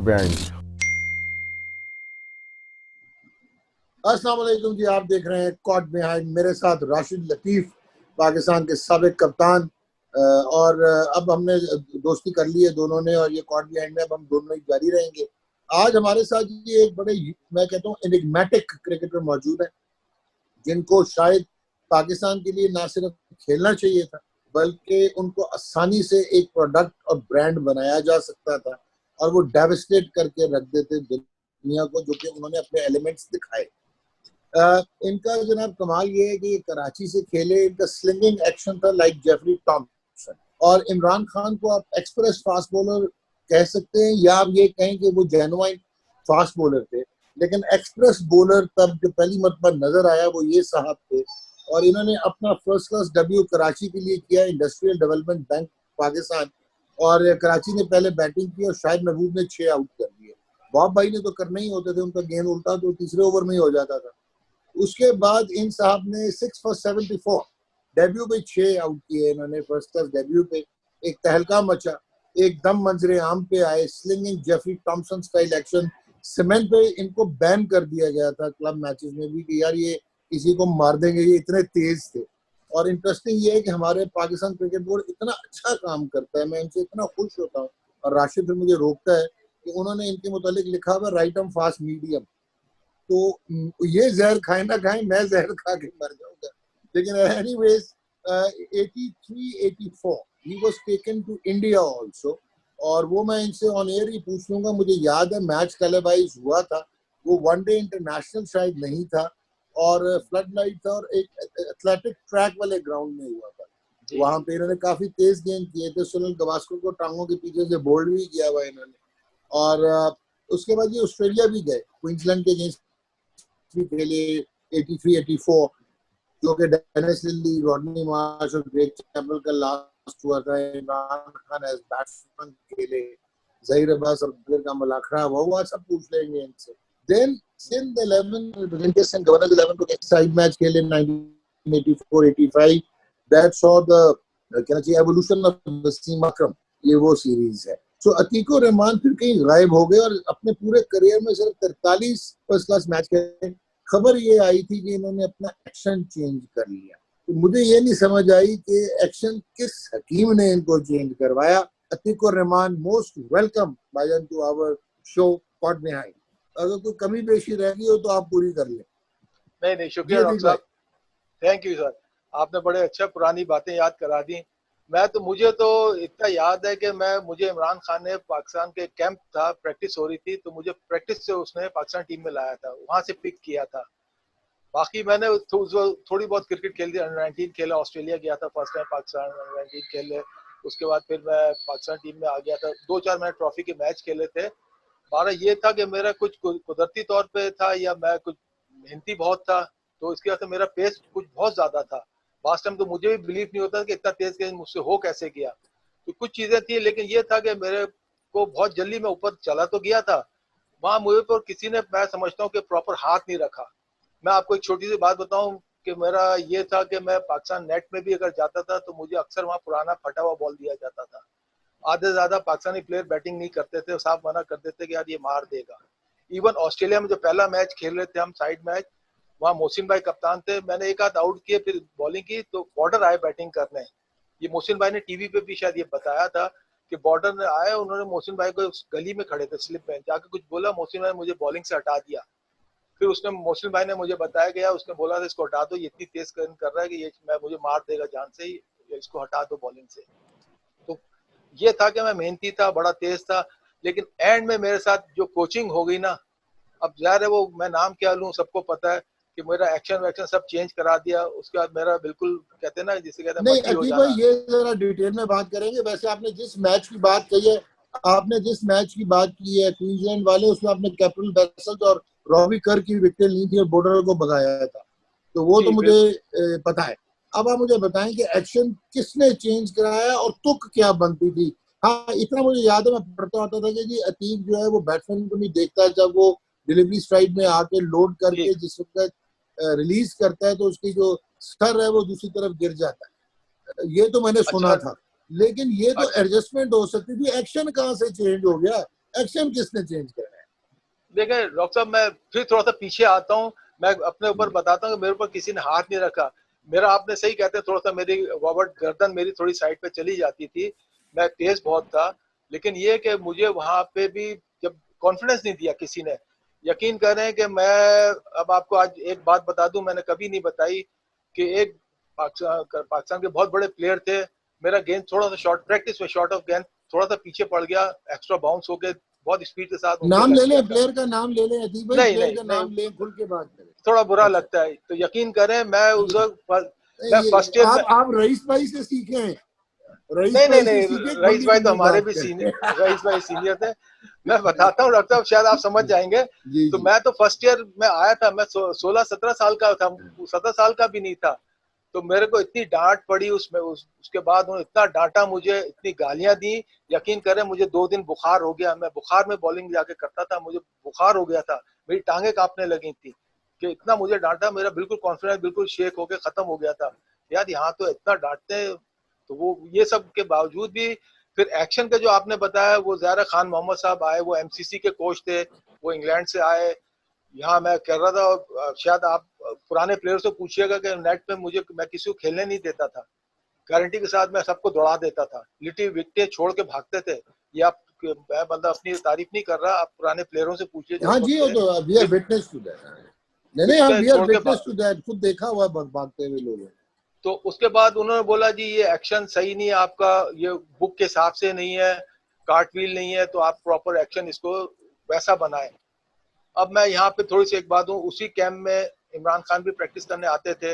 Bench. अस्सलाम वालेकुम जी, आप देख रहे हैं कॉट बिहाइंड। मेरे साथ राशिद लतीफ़, पाकिस्तान के साबिक कप्तान। और अब हमने दोस्ती कर ली है दोनों ने, और ये कॉट बिहाइंड में अब हम दोनों ही जारी रहेंगे। आज हमारे साथ ये एक बड़े, मैं कहता हूँ, एनिग्मेटिक क्रिकेटर मौजूद है, जिनको शायद पाकिस्तान के लिए ना सिर्फ खेलना चाहिए था, बल्कि उनको आसानी से एक प्रोडक्ट और ब्रांड बनाया जा सकता था, और वो डेविस्टेट करके रख देते दुनिया को, जो कि उन्होंने अपने एलिमेंट्स दिखाए। इनका जनाब कमाल ये है कि ये कराची से खेले, इनका स्लिंगिंग एक्शन था लाइक जेफरी टॉमसन। और इमरान खान को आप एक्सप्रेस फास्ट बॉलर कह सकते हैं, या आप ये कहें कि वो जेनुइन फास्ट बॉलर थे। लेकिन एक्सप्रेस बॉलर तब जो पहली मरतबा नजर आया वो ये साहब थे, और इन्होंने अपना फर्स्ट क्लास डेब्यू कराची के लिए किया, इंडस्ट्रियल डेवलपमेंट बैंक पाकिस्तान। और कराची ने पहले बैटिंग की और शाहिद महबूब ने 6 आउट कर दिए। बॉब भाई ने तो करने ही होते थे, उनका गेंद उल्टा तो तीसरे ओवर में ही हो जाता था। उसके बाद इन साहब ने 6 for 74 डेब्यू पे 6 आउट किए इन्होंने, फर्स्ट क्लास डेब्यू पे। एक तहलका मचा, एकदम मंजरे आम पे आए। स्लिंगिंग जेफरी टॉमसन का इलेक्शन सीमेंट पे इनको बैन कर दिया गया था क्लब मैचेस में भी, कि यार ये किसी को मार देंगे, ये इतने तेज थे। और इंटरेस्टिंग ये है कि हमारे पाकिस्तान क्रिकेट बोर्ड इतना अच्छा काम करता है, मैं इनसे इतना खुश होता हूँ। और राशिद फिर मुझे रोकता है कि उन्होंने इनके मुतालिक लिखा हुआ राइट आर्म फास्ट मीडियम। तो ये जहर खाए ना खाए, मैं जहर खा के मर जाऊंगा। लेकिन anyways, 83-84 he was taken to India also. और वो मैं इनसे ऑन एयर ही पूछ लूंगा। मुझे याद है मैच टेलीवाइज हुआ था, वो वनडे इंटरनेशनल शायद नहीं था, और फ्लड लाइट था, और एक एथलेटिक ट्रैक वाले ग्राउंड में हुआ था। वहां पे इन्होंने काफी तेज गेंद किए थे, सुनील गावस्कर को टांगों के पीछे से बोल्ड भी किया हुआ इन्होंने। और उसके बाद ये ऑस्ट्रेलिया भी गए, क्वींसलैंड के अगेंस्ट खेले 83-84, जो कि डेनिस लिली, रॉडनी मार्श और ग्रेग चैपल का लास्ट हुआ था। इमरान खान एज बैट्समैन खेले, जहीर अब्बास और अब्दुल का मलाखरा हुआ, सब पूछ लेंगे इनसे। Then Sindh 11 revengers and governors 11 को साइड मैच खेले 1984-85। That saw the Karachi evolution of Wasim Akram, ये वो सीरीज है। सो अतीको रहमान फिर कहीं गायब हो गए, और अपने पूरे करियर में सिर्फ 43 फर्स्ट क्लास मैच खेले। खबर ये आई थी कि इन्होंने अपना एक्शन चेंज कर लिया। तो मुझे ये नहीं समझ आई कि एक्शन किस हकीम ने इनको चेंज करवाया। अतीको रहमान, मोस्ट वेलकम भाईजान to our show caught behind. अगर कोई कमी पेशी रह गई हो तो आप पूरी कर लें। नहीं, शुक्रिया डॉक्टर साहब, थैंक यू सर। आपने बड़े अच्छा पुरानी बातें याद करा दी। मुझे तो इतना याद है कि मुझे इमरान खान ने पाकिस्तान के कैंप था, प्रैक्टिस हो रही थी, तो मुझे प्रैक्टिस से उसने पाकिस्तान टीम में लाया था, वहां से पिक किया था। बाकी मैंने थोड़ी बहुत क्रिकेट खेल दी, अंडर-19 खेला, ऑस्ट्रेलिया गया था फर्स्ट टाइम, पाकिस्तान अंडर-19 खेले। उसके बाद फिर मैं पाकिस्तान टीम में आ गया था, 2-4 मैंने ट्रॉफी के मैच खेले थे। हमारा ये था कि मेरा कुछ कुदरती तौर पे था, या मैं कुछ मेहनती बहुत था, तो इसकी वजह से मेरा पेस कुछ बहुत ज्यादा था। लास्ट टाइम तो मुझे भी बिलीव नहीं होता कि इतना तेज गेंद मुझसे हो कैसे गया। तो कुछ चीजें थी, लेकिन ये था कि मेरे को बहुत जल्दी मैं ऊपर चला तो गया था, वहां मुझे पर किसी ने, मैं समझता हूँ कि प्रॉपर हाथ नहीं रखा। मैं आपको एक छोटी सी बात बताऊं कि मेरा ये था कि मैं पाकिस्तान नेट में भी अगर जाता था तो मुझे अक्सर वहां पुराना फटा हुआ बॉल दिया जाता था। आधे से ज्यादा पाकिस्तानी प्लेयर बैटिंग नहीं करते थे, साफ मना कर देते कि यार ये मार देगा। इवन ऑस्ट्रेलिया में जो पहला मैच खेल रहे थे हम, साइड मैच, वहाँ मोहसिन भाई कप्तान थे, मैंने एक आध आउट किए, फिर बॉलिंग की तो बॉर्डर आए बैटिंग करने। ये मोहसिन भाई ने टीवी पे भी शायद ये बताया था कि बॉर्डर ने आए, उन्होंने मोहसिन भाई को गली में खड़े थे, स्लिप में जाकर कुछ बोला, मोहसिन भाई मुझे बॉलिंग से हटा दिया। फिर उसने, मोहसिन भाई ने मुझे बताया गया, उसने बोला था इसको हटा दो, ये इतनी तेज कर रहा है कि ये मुझे मार देगा जान से ही, इसको हटा दो बॉलिंग से। तो ये था कि मैं मेहनती था, बड़ा तेज था, लेकिन एंड में मेरे साथ जो कोचिंग हो गई ना, अब जाहिर है वो मैं नाम क्या लूं, सबको पता है कि मेरा एक्शन वैक्शन सब चेंज करा दिया। उसके बाद मेरा बिल्कुल, कहते हैं ना, जिसे कहते हैं नहीं मट्टी हो अतीक भाई, जाना। ये जरा डिटेल में बात करेंगे। वैसे आपने जिस मैच की बात कही है, आपने जिस मैच की बात की है क्वींसलैंड वाले, उसमें आपने कैप्टन बेसल्ट और रॉबी कर की विकेट ली थी और बॉर्डर को भगाया था, तो वो तो मुझे पता है। अब आप मुझे बताएं कि एक्शन किसने चेंज कराया और तुक क्या बनती थी। हाँ, इतना मुझे याद है, मैं पढ़ता आता था कि जी अतीक जो है वो बैट्समैन को नहीं देखता, जब वो डिलीवरी स्ट्राइक में आके लोड करके जिस वक्त रिलीज करता है तो उसकी जो सर है वो दूसरी तरफ गिर जाता है। ये तो मैंने सुना था, लेकिन ये तो एडजस्टमेंट हो सकती थी। एक्शन कहाँ से चेंज हो गया? एक्शन किसने चेंज करना है? देखिए डॉक्टर साहब, मैं फिर थोड़ा सा पीछे आता हूँ, मैं अपने ऊपर बताता हूँ कि मेरे ऊपर किसी ने हाथ नहीं रखा। मेरा, आपने सही कहते हैं, थोड़ा सा मेरी गर्दन मेरी थोड़ी साइड पे चली जाती थी, मैं तेज बहुत था, लेकिन ये कि मुझे वहां पे भी जब कॉन्फिडेंस नहीं दिया किसी ने। यकीन करें कि मैं अब आपको आज एक बात बता दूं, मैंने कभी नहीं बताई, कि एक पाकिस्तान के बहुत बड़े प्लेयर थे, मेरा गेंद थोड़ा सा शॉर्ट प्रैक्टिस में शॉर्ट ऑफ गेंद थोड़ा सा पीछे पड़ गया, एक्स्ट्रा बाउंस होके बहुत स्पीड के साथ उनको नाम लग ले गया लें, था। प्लेयर का नाम ले लें अतीक भाई, नहीं प्लेयर नहीं का नहीं, नाम लें, खुल के बात करें। थोड़ा बुरा अच्छा, लगता है, तो यकीन करें मैं उस वक्त मैं ये फर्स्ट ईयर में, आप रईस भाई से सीखे हैं, रईस नहीं नहीं भाई से नहीं, सीखे, खुल रईस के भाई तो खुली हमारे बात भी करें। सीनियर, रईस भाई सीनियर थे। मैं बताता हूँ डॉक्टर साहब, शायद आप समझ जाएंगे। जी तो जी। मैं तो फर्स्ट ईयर में आया था, मैं 16-17 साल का था, 17 साल का भी नहीं था। तो मेरे को इतनी डांट पड़ी उसमें, उसके बाद उन्होंने इतना डांटा मुझे, इतनी गालियां दी, यकीन करें मुझे 2 दिन बुखार हो गया, मैं बुखार में बॉलिंग जाके करता था, मुझे बुखार हो गया था, मेरी टांगे कांपने लगी थी, कि इतना मुझे डांटा, मेरा बिल्कुल कॉन्फिडेंस बिल्कुल शेक होके खत्म हो गया था। यार यहाँ तो इतना डांटते हैं। तो वो ये सब के बावजूद भी फिर एक्शन का जो आपने बताया, वो ज़ाहिर खान मोहम्मद साहब आए, वो एमसीसी के कोच थे, वो इंग्लैंड से आए। यहाँ मैं कह रहा था, शायद आप पुराने प्लेयर से पूछिएगा कि नेट पे मुझे, मैं किसी को खेलने नहीं देता था, गारंटी के साथ मैं सबको दौड़ा देता था, लिटी विकेटें छोड़ के भागते थे। ये आप, मैं मतलब अपनी तारीफ नहीं कर रहा, आप पुराने प्लेयरों से पूछिए जो हाँ उस जी, वक्त वो थे, तो we are witness to that. नहीं नहीं, हम विकेटें वी आर छोड़ के विटनेस टू दैट, खुद देखा हुआ भागते हुए लोगों। तो उसके बाद उन्होंने बोला जी ये एक्शन सही नहीं है आपका, ये बुक के हिसाब से नहीं है, कार्टव्हील नहीं है, तो आप प्रॉपर एक्शन इसको वैसा बनाए। अब मैं यहाँ पे थोड़ी सी एक बात हूँ, उसी कैंप में इमरान खान भी प्रैक्टिस करने आते थे,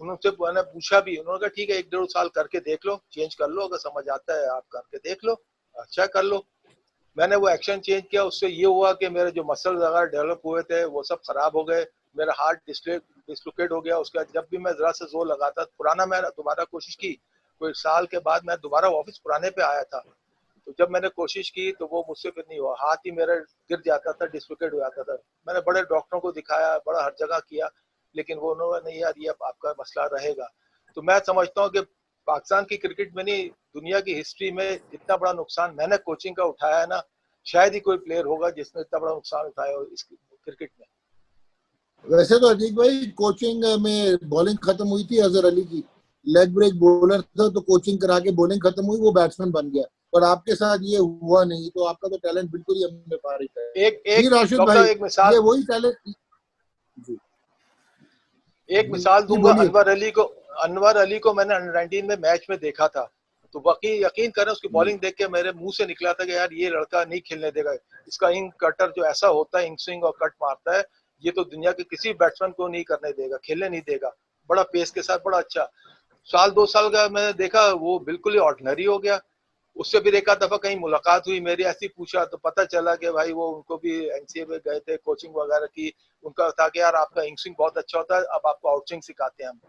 उनसे मैंने पूछा भी, उन्होंने कहा ठीक है 1-1.5 साल करके देख लो, चेंज कर लो, अगर समझ आता है आप करके देख लो, अच्छा कर लो। मैंने वो एक्शन चेंज किया, उससे ये हुआ कि मेरे जो मसल वगैरह डेवलप हुए थे वो सब खराब हो गए, मेरा हार्ट डिस्लोकेट हो गया। उसके बाद जब भी मैं जरा से जोर लगाता, पुराना, मैं दोबारा कोशिश की, कोई साल के बाद मैं दोबारा वापस पुराने पे आया था। तो जब मैंने कोशिश की तो वो मुझसे फिर नहीं हुआ, हाथ ही मेरा गिर जाता था, डिस्लोकेट हो जाता था। मैंने बड़े डॉक्टरों को दिखाया, बड़ा हर जगह किया, लेकिन वो उन्होंने, नहीं यार ये आपका मसला रहेगा। तो मैं समझता हूँ कि पाकिस्तान की क्रिकेट में नहीं, दुनिया की हिस्ट्री में इतना बड़ा नुकसान मैंने कोचिंग का उठाया है ना, शायद ही कोई प्लेयर होगा जिसने इतना बड़ा नुकसान उठाया हो इस क्रिकेट में। वैसे तो अजीक भाई, कोचिंग में बॉलिंग खत्म हुई थी अजहर अली की, लेग ब्रेक बॉलर था, तो कोचिंग करा के बॉलिंग खत्म हुई, वो बैट्समैन बन गया। पर आपके साथ ये हुआ नहीं, तो आपका तो टैलेंट बिल्कुल ही हमने पारित है। एक जी एक राशिद डॉक्टर भाई, साहब एक मिसाल, ये वही टैलेंट। जी एक मिसाल जी दूंगा, बोलिए। अनवर अली को मैंने अंडर 19 में मैच में देखा था। तो बाकी यकीन करें उसकी बॉलिंग देख के मेरे मुंह से निकला था कि यार ये लड़का नहीं खेलने देगा, इसका इंग कटर जो ऐसा होता है, इंग स्विंग और कट मारता है, ये तो दुनिया के किसी बैट्समैन को नहीं करने देगा, खेलने नहीं देगा। बड़ा पेस के साथ, बड़ा अच्छा। साल 2 साल का मैंने देखा, वो बिल्कुल ही ऑर्डिनरी हो गया। उससे फिर एक आध दफा कहीं मुलाकात हुई मेरी, ऐसी पूछा तो पता चला कि भाई वो उनको भी एनसीए में गए थे, कोचिंग वगैरह की, उनका था कि यार आपका इंग स्विंग बहुत अच्छा होता है, अब आपको आउट स्विंग सिखाते हैं हम।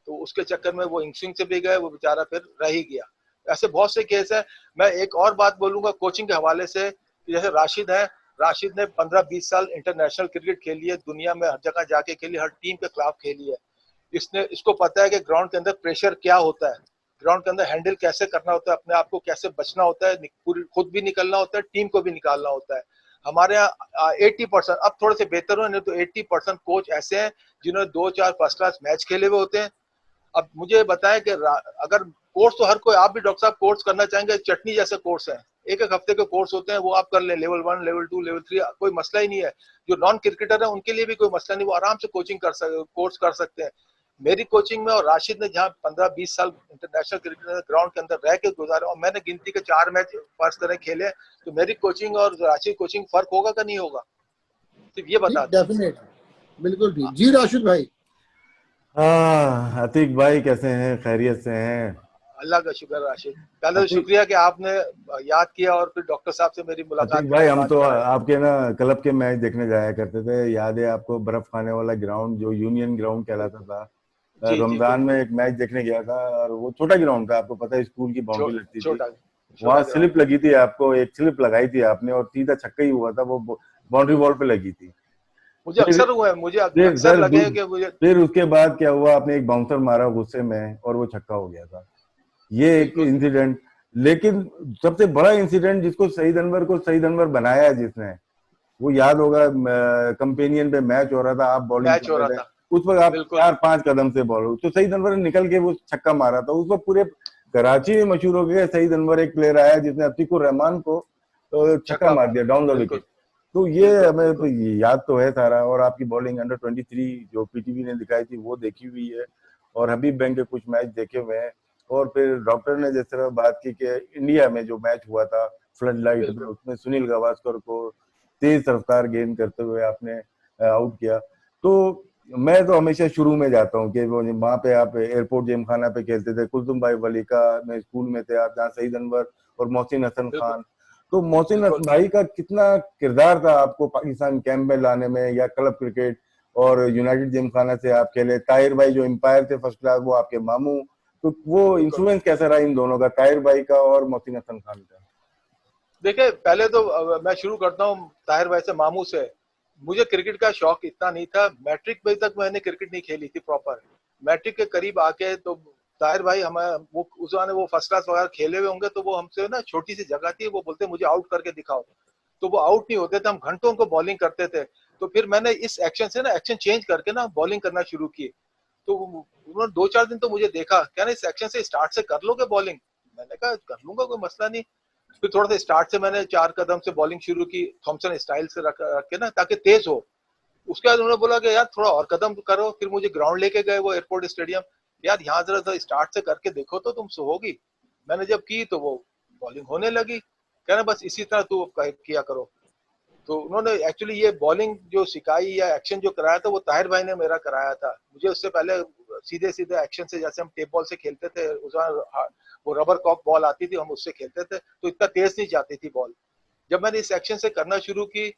तो उसके चक्कर में वो इंग स्विंग से भी गए, वो बेचारा फिर रह ही गया। ऐसे बहुत से केस है। मैं एक और बात बोलूंगा कोचिंग के हवाले से, जैसे राशिद है, राशिद ने 15-20 साल इंटरनेशनल क्रिकेट खेली है, दुनिया में हर जगह जाके खेली, हर टीम के खिलाफ खेली है। इसने, इसको पता है कि ग्राउंड के अंदर प्रेशर क्या होता है, ग्राउंड के अंदर हैंडल कैसे करना होता है, अपने आप को कैसे बचना होता है, पूरी खुद भी निकलना होता है, टीम को भी निकालना होता है। हमारे यहाँ 80%, अब थोड़े से बेहतर हो, नहीं तो 80% कोच ऐसे हैं जिन्होंने 2-4 फर्स्ट क्लास मैच खेले हुए होते हैं। अब मुझे बताएं कि अगर कोर्स तो हर कोई, आप भी डॉक्टर साहब कोर्स करना चाहेंगे, चटनी जैसे कोर्स है, एक एक हफ्ते के कोर्स होते हैं, वो आप कर ले, लेवल 1, लेवल 2, लेवल 3, कोई मसला ही नहीं है। जो नॉन क्रिकेटर है उनके लिए भी कोई मसला नहीं, वो आराम से कोचिंग कर सकते, कोर्स कर सकते हैं। मेरी कोचिंग में, और राशिद ने जहाँ 15-20 साल इंटरनेशनल क्रिकेट ग्राउंड के अंदर रह के गुजारे, और मैंने गिनती के 4 मैच फर्ज करें खेले, तो मेरी कोचिंग और राशिद कोचिंग फर्क होगा का नहीं होगा, सिर्फ ये बता ठीक, दें। डेफिनेट, बिल्कुल ठीक। जी राशिद भाई। हाँ अतीक भाई, कैसे हैं? खैरियत से हैं? अल्लाह का शुक्र राशिद। पहले तो अतीक शुक्रिया कि आपने याद किया और फिर डॉक्टर साहब से मेरी मुलाकात अतीक भाई, कराई, हम बात तो कराई। आपके ना क्लब के मैच देखने जाया करते थे, याद है आपको? बर्फ खाने वाला ग्राउंड जो यूनियन ग्राउंड कहलाता था, जी जी रमजान में बिल्कुल। एक मैच देखने गया था, और वो छोटा ग्राउंड था, आपको पता है, स्कूल की बाउंड्री लगती थी। छोटा छोटा वहां ग्राउंड स्लिप था। लगी थी, आपको एक स्लिप लगाई थी आपने, और सीधा छक्का ही हुआ था, वो बाउंड्री वॉल पे लगी थी। मुझे फिर अक्सर हुआ है, मुझे फिर अक्सर सर लगे हैं कि मुझे। फिर उसके बाद क्या हुआ, आपने एक बाउंसर मारा गुस्से में और वो छक्का हो गया था। ये एक बिल्कुल। इंसिडेंट। लेकिन सबसे बड़ा इंसिडेंट जिसको शहीद अनवर को शहीद अनवर बनाया जिसने, वो याद होगा, कंपेनियन पे मैच हो रहा था, आप बॉलिंग मैच कर हो रहा रहे थे, था, उस वक्त आप बिल्कुल 4-5 कदम से बॉल, तो शहीद अनवर ने निकल के वो छक्का मारा था। उस वक्त पूरे कराची में मशहूर हो गया, शहीद अनवर एक प्लेयर आया जिसने अतीकुर रहमान को छक्का छक्का मार दिया मारा, डाउन द बिल्कुल विकेट। तो ये बिल्कुल हमें तो बिल्कुल याद तो है सारा, और आपकी बॉलिंग अंडर 23 जो पीटीवी ने दिखाई थी वो देखी हुई है, और हबीब बैंक के कुछ मैच देखे हुए हैं। और फिर डॉक्टर ने जिस तरह बात की कि इंडिया में जो मैच हुआ था फ्लड लाइट में, बिल्कुल उसमें सुनील गावस्कर को तेज रफ्तार गेंद करते हुए आपने आउट किया। तो मैं तो हमेशा शुरू में जाता हूँ कि वो वहाँ पे आप एयरपोर्ट जिमखाना पे खेलते थे, कुलसुम भाई वलीका में स्कूल में थे आप, जहाँ शहीद अनवर और मोहसिन हसन बिल्कुल खान, तो मोहसिन बिल्कुल भाई का कितना किरदार था आपको पाकिस्तान कैंप में लाने में, या क्लब क्रिकेट और यूनाइटेड जिमखाना से आप खेले, ताहिर भाई जो एम्पायर थे फर्स्ट क्लास वो आपके मामू, तो वो बिल्कुल। इन्फ्लुएंस कैसा रहा इन दोनों का, ताहिर भाई का और मोहसिन हसन खान का? देखिए पहले तो मैं शुरू करता हूँ ताहिर भाई से, मामू से। मुझे क्रिकेट का शौक इतना नहीं था, मैट्रिक में तक मैंने क्रिकेट नहीं खेली थी प्रॉपर। मैट्रिक के करीब आके तो ताहिर भाई हमारे वो उस जमाने वो फर्स्ट क्लास वगैरह खेले हुए होंगे, तो वो हमसे ना छोटी सी जगह थी, वो बोलते मुझे आउट करके दिखाओ, तो वो आउट नहीं होते थे, हम घंटों उनको बॉलिंग करते थे। तो फिर मैंने इस एक्शन से ना एक्शन चेंज करके ना बॉलिंग करना शुरू की। तो उन्होंने 2-4 दिन तो मुझे देखा, क्या ना इस एक्शन से स्टार्ट से कर लोगे बॉलिंग? मैंने कहा कर लूंगा, कोई मसला नहीं। फिर थोड़ा सा स्टार्ट से मैंने 4 कदम से बॉलिंग शुरू की, थॉमसन स्टाइल से रख के ना, ताकि तेज हो। उसके बाद उन्होंने बोला कि यार थोड़ा और कदम करो, फिर मुझे ग्राउंड लेके गए वो एयरपोर्ट स्टेडियम, यार यहाँ जरा सा स्टार्ट से करके देखो तो तुमसे होगी। मैंने जब की तो वो बॉलिंग होने लगी। कहना बस इसी तरह तू किया करो। तो उन्होंने एक्चुअली ये बॉलिंग जो सिखाई या एक्शन जो कराया था वो ताहिर भाई ने मेरा कराया था। मुझे उससे पहले सीधे सीधे एक्शन से, जैसे हम टेप बॉल से खेलते थे उस वो रबर कॉक बॉल आती थी, हम उससे खेलते थे, तो इतना तेज नहीं जाती थी बॉल। जब मैंने इस एक्शन से करना शुरू की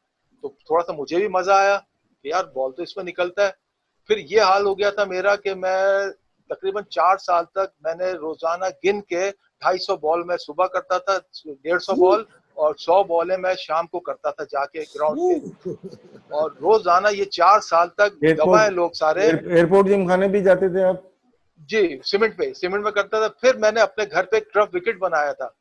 तो थोड़ा सा मुझे भी मजा आया कि यार बॉल तो इसमें निकलता है। फिर ये हाल हो गया था मेरा कि मैं तकरीबन 4 साल तक मैंने रोजाना गिन के 250 बॉल मैं सुबह करता था, 150 बॉल, और 100 बॉलें मैं शाम को करता था जाके ग्राउंड पे। और रोजाना ये 4 साल तक एयरपोर्ट गवाए लोग सारे। एयरपोर्ट जिमखाने भी जाते थे आप? जी, सीमेंट में करता था। फिर मैंने अपने घर पे एक टर्फ विकेट बनाया था।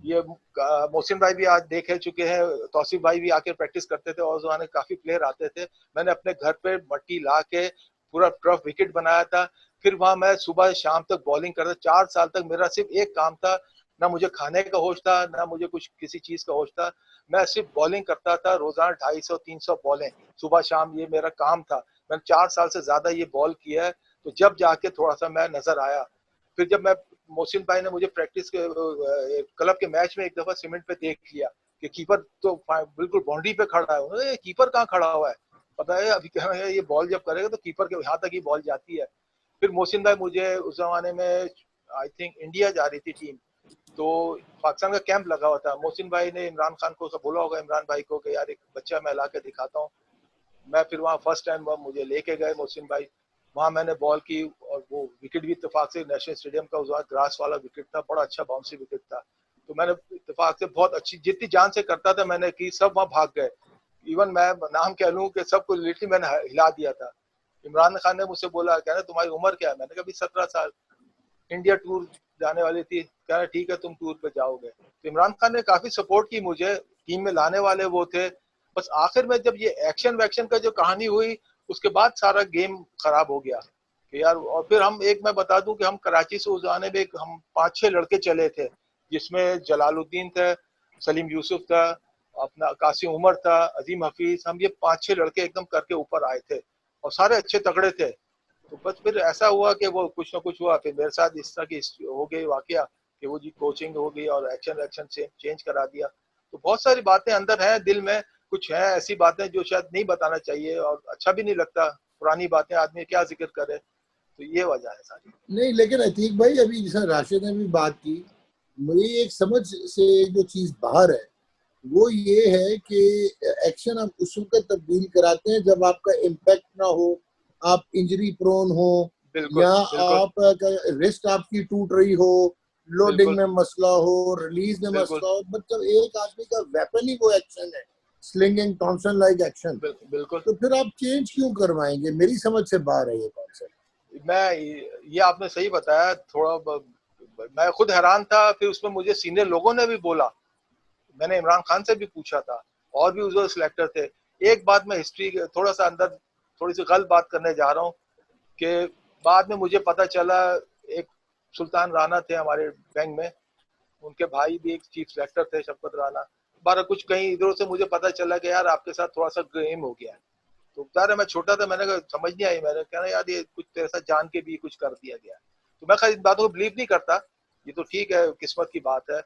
ये मोहसिन भाई भी आज देखे चुके हैं, तौसीफ भाई भी आके प्रैक्टिस करते थे, और जमाने काफी प्लेयर आते थे। मैंने अपने घर पे मट्टी ला के पूरा टर्फ विकेट बनाया था। फिर वहां मैं सुबह शाम तक बॉलिंग करता। 4 साल तक मेरा सिर्फ एक काम था, ना मुझे खाने का होश था, ना मुझे कुछ किसी चीज का होश था। मैं सिर्फ बॉलिंग करता था, रोजाना 250-300 बॉलें सुबह शाम, ये मेरा काम था। मैंने 4 साल से ज्यादा ये बॉल किया है। तो जब जाके थोड़ा सा मैं नजर आया, फिर जब मैं मोहसिन भाई ने मुझे प्रैक्टिस के क्लब के मैच में एक दफा सीमेंट पे देख लिया कि कीपर तो बिल्कुल बाउंड्री पे खड़ा है, कीपर कहाँ खड़ा हुआ है, पता है अभी क्या है, ये बॉल जब करेगा तो कीपर के यहाँ तक ही बॉल जाती है। फिर मोहसिन भाई, मुझे उस जमाने में आई थिंक इंडिया जा रही थी टीम, तो पाकिस्तान का कैंप लगा हुआ था। मोहसिन भाई ने इमरान खान को बोला होगा, इमरान भाई को, कि यार एक बच्चा मैं ला के दिखाता हूँ। मैं फिर वहाँ फर्स्ट टाइम मुझे लेके गए मोहसिन भाई, वहां मैंने बॉल की, और वो विकेट भी इत्तेफाक से नेशनल स्टेडियम का उस ग्रास वाला विकेट था, बड़ा अच्छा बाउंसी विकेट था। तो मैंने इत्तेफाक से बहुत अच्छी, जितनी जान से करता था मैंने की, सब वहां भाग गए। इवन मैं नाम कह लूं कि सबको लिटरली मैंने हिला दिया था। इमरान खान ने मुझसे बोला, कह रहे तुम्हारी उम्र क्या है? मैंने कहा 17 साल। इंडिया टूर जाने वाली थी, कह रहे ठीक है तुम टूर पे जाओगे। तो इमरान खान ने काफी सपोर्ट की मुझे, टीम में लाने वाले वो थे। बस आखिर में जब ये एक्शन वैक्शन का जो कहानी हुई, उसके बाद सारा गेम खराब हो गया कि यार। और फिर हम, एक मैं बता दूं कि हम कराची से उस जमाने में हम 5-6 लड़के चले थे, जिसमें जलालुद्दीन थे, सलीम यूसुफ था, अपना कासिम उमर था, अजीम हफीज, हम ये 5-6 लड़के एकदम करके ऊपर आए थे, और सारे अच्छे तगड़े थे। तो बस फिर ऐसा हुआ कि वो कुछ ना कुछ हुआ, फिर मेरे साथ इस तरह की हो गई वाकया कि वो जी कोचिंग हो गई और एक्शन वैक्शन चेंज करा दिया। तो बहुत सारी बातें अंदर हैं दिल में, कुछ है ऐसी बातें जो शायद नहीं बताना चाहिए, और अच्छा भी नहीं लगता, पुरानी बातें आदमी क्या जिक्र करे। तो ये वजह है सारी। नहीं, लेकिन अतीक भाई अभी जैसा राशिद ने भी बात की, मुझे एक समझ से एक जो चीज बाहर है वो ये है कि एक्शन आप उस वक्त तब्दील कराते हैं जब आपका इम्पैक्ट ना हो, आप इंजरी प्रोन हो, बिल्कुल या बिल्कुल आप रिस्ट आपकी टूट रही हो, लोडिंग बिल्कुल में मसला हो, रिलीज में बिल्कुल मसला हो, मतलब एक आदमी का वेपन ही वो एक्शन है, स्लिंगिंग थॉमसन लाइक एक्शन। बिल्कुल। तो फिर आप चेंज क्यों करवाएंगे? मेरी समझ से बाहर है ये कॉन्सेप्ट। मैं, ये आपने सही बताया, थोड़ा मैं खुद हैरान था। फिर उसमें मुझे सीनियर लोगों ने भी बोला, मैंने इमरान खान से भी पूछा था, और भी उस सिलेक्टर थे। एक बात मैं हिस्ट्री थोड़ा सा अंदर थोड़ी सी गलत बात करने जा रहा हूँ कि बाद में मुझे पता चला, एक सुल्तान राणा थे हमारे बैंक में, उनके भाई भी एक चीफ सेलेक्टर थे शफकत राणा। बारह कुछ कहीं इधरों से मुझे पता चला कि यार आपके साथ थोड़ा सा गेम हो गया है। तो बता मैं छोटा था, मैंने कहा समझ नहीं आई, मैंने कहा यार ये कुछ तेरे साथ जान के भी कुछ कर दिया गया। तो मैं इन बातों को बिलीव नहीं करता, ये तो ठीक है, किस्मत की बात है।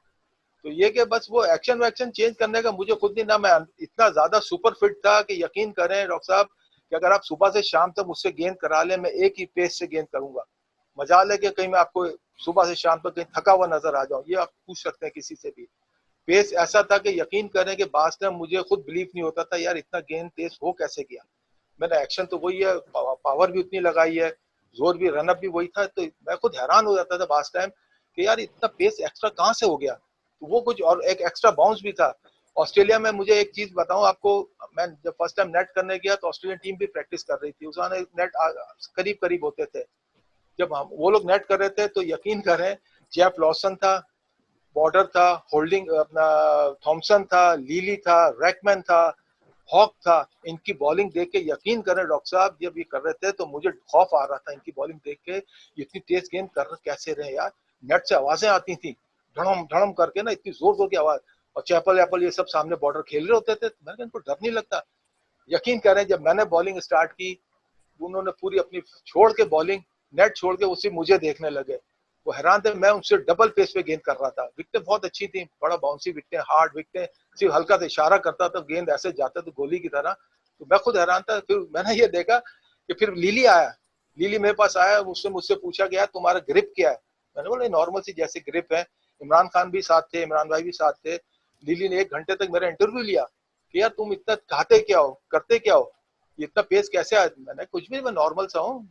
तो ये कि बस वो एक्शन वैक्शन चेंज करने का मुझे खुद नहीं ना, मैं इतना ज्यादा सुपर फिट था कि यकीन करें डॉक्टर साहब कि अगर आप सुबह से शाम तक मुझसे गेंद करा लें, मैं एक ही पेस से गेंद करूंगा। मजाल है कि कहीं मैं आपको सुबह से शाम तक कहीं थका हुआ नजर आ जाऊं, ये आप पूछ सकते हैं किसी से भी। पेस ऐसा था कि यकीन करें कि बास टाइम मुझे खुद बिलीव नहीं होता था यार इतना गेंद तेज हो कैसे गया। मैंने एक्शन तो वही है, पावर भी उतनी लगाई है, जोर भी, रनअप भी वही था, तो मैं खुद हैरान हो जाता था बास टाइम कि यार इतना पेस एक्स्ट्रा कहाँ से हो गया। तो वो कुछ और एक एक्स्ट्रा बाउंस भी था। ऑस्ट्रेलिया में मुझे एक चीज बताऊं आपको, मैं जब फर्स्ट टाइम नेट करने गया तो ऑस्ट्रेलियन टीम भी प्रैक्टिस कर रही थी, उसमें नेट करीब करीब होते थे। जब हम वो लोग नेट कर रहे थे तो यकीन करें, जेफ लॉसन था, बॉर्डर था, होल्डिंग अपना थॉमसन था, लीली था, रैकमैन था, हॉक था। इनकी बॉलिंग देख के यकीन करें डॉक्टर साहब, जब ये कर रहे थे तो मुझे खौफ आ रहा था इनकी बॉलिंग देख के, इतनी तेज गेंद कर कैसे रहे यार। नेट से आवाजें आती थी धड़म धड़म करके ना, इतनी जोर जोर की आवाज, और चैपल एपल ये सब सामने बॉर्डर खेल रहे होते थे। मैंने कहा इनको डर नहीं लगता। यकीन करें जब मैंने बॉलिंग स्टार्ट की, उन्होंने पूरी अपनी छोड़ के बॉलिंग, नेट छोड़ के उसे मुझे देखने लगे। वो हैरान थे, मैं उनसे डबल पेस पे गेंद कर रहा था। विकेटें बहुत अच्छी थी, बड़ा बाउंसी विकेटें, हार्ड विकेटें, सिर्फ हल्का सा इशारा करता था गेंद ऐसे जाता था गोली की तरह। तो मैं खुद हैरान था। फिर मैंने ये देखा कि फिर लिली आया, लिली मेरे पास आया, उससे मुझसे पूछा गया तुम्हारा ग्रिप क्या है। मैंने बोला नॉर्मल सी जैसे ग्रिप है। इमरान खान भी साथ थे, इमरान भाई भी साथ थे। लिली ने 1 घंटे तक मेरा इंटरव्यू लिया कि यार तुम इतना खाते क्या हो, करते क्या हो, इतना पेस कैसे आया। मैंने कुछ भी, मैं नॉर्मल सा हूँ,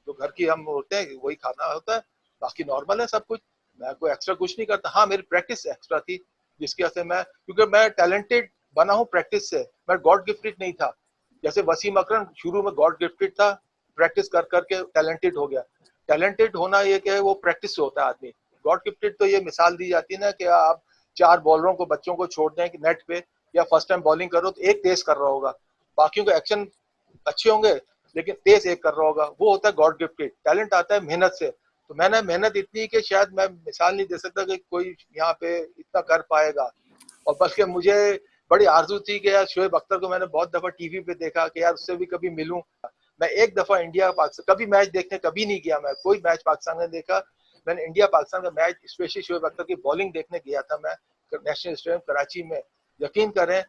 जो घर की हम होते हैं वही खाना होता है, बाकी नॉर्मल है सब कुछ, मैं कोई एक्स्ट्रा कुछ नहीं करता। हाँ मेरी प्रैक्टिस एक्स्ट्रा थी, जिसकी वजह से मैं, क्योंकि मैं टैलेंटेड बना हूँ प्रैक्टिस से, मैं गॉड गिफ्टेड नहीं था। जैसे वसीम अकरम शुरू में गॉड गिफ्टेड था, प्रैक्टिस कर करके टैलेंटेड हो गया। टैलेंटेड होना ये क्या है, वो प्रैक्टिस से होता है आदमी। गॉड गिफ्टेड तो ये मिसाल दी जाती है ना कि आप 4 बॉलरों को, बच्चों को छोड़ दें कि नेट पे, या फर्स्ट टाइम बॉलिंग करो तो एक तेज कर रहा होगा, बाकियों के एक्शन अच्छे होंगे लेकिन तेज एक कर रहा होगा, वो होता है गॉड गिफ्टेड। टैलेंट आता है मेहनत से। तो मैंने मेहनत इतनी कि शायद मैं मिसाल नहीं दे सकता कि कोई यहाँ पे इतना कर पाएगा। और बल्कि मुझे बड़ी आरजू थी कि यार शोएब अख्तर को मैंने बहुत दफा टीवी पे देखा कि यार उससे भी कभी मिलूं। मैं एक दफा इंडिया पाकिस्तान कभी मैच देखने कभी नहीं गया, मैं कोई मैच पाकिस्तान ने देखा। मैंने इंडिया पाकिस्तान का मैच स्पेशली शोएब अख्तर की बॉलिंग देखने गया था मैं, नेशनल स्टेडियम कराची में। यकीन करें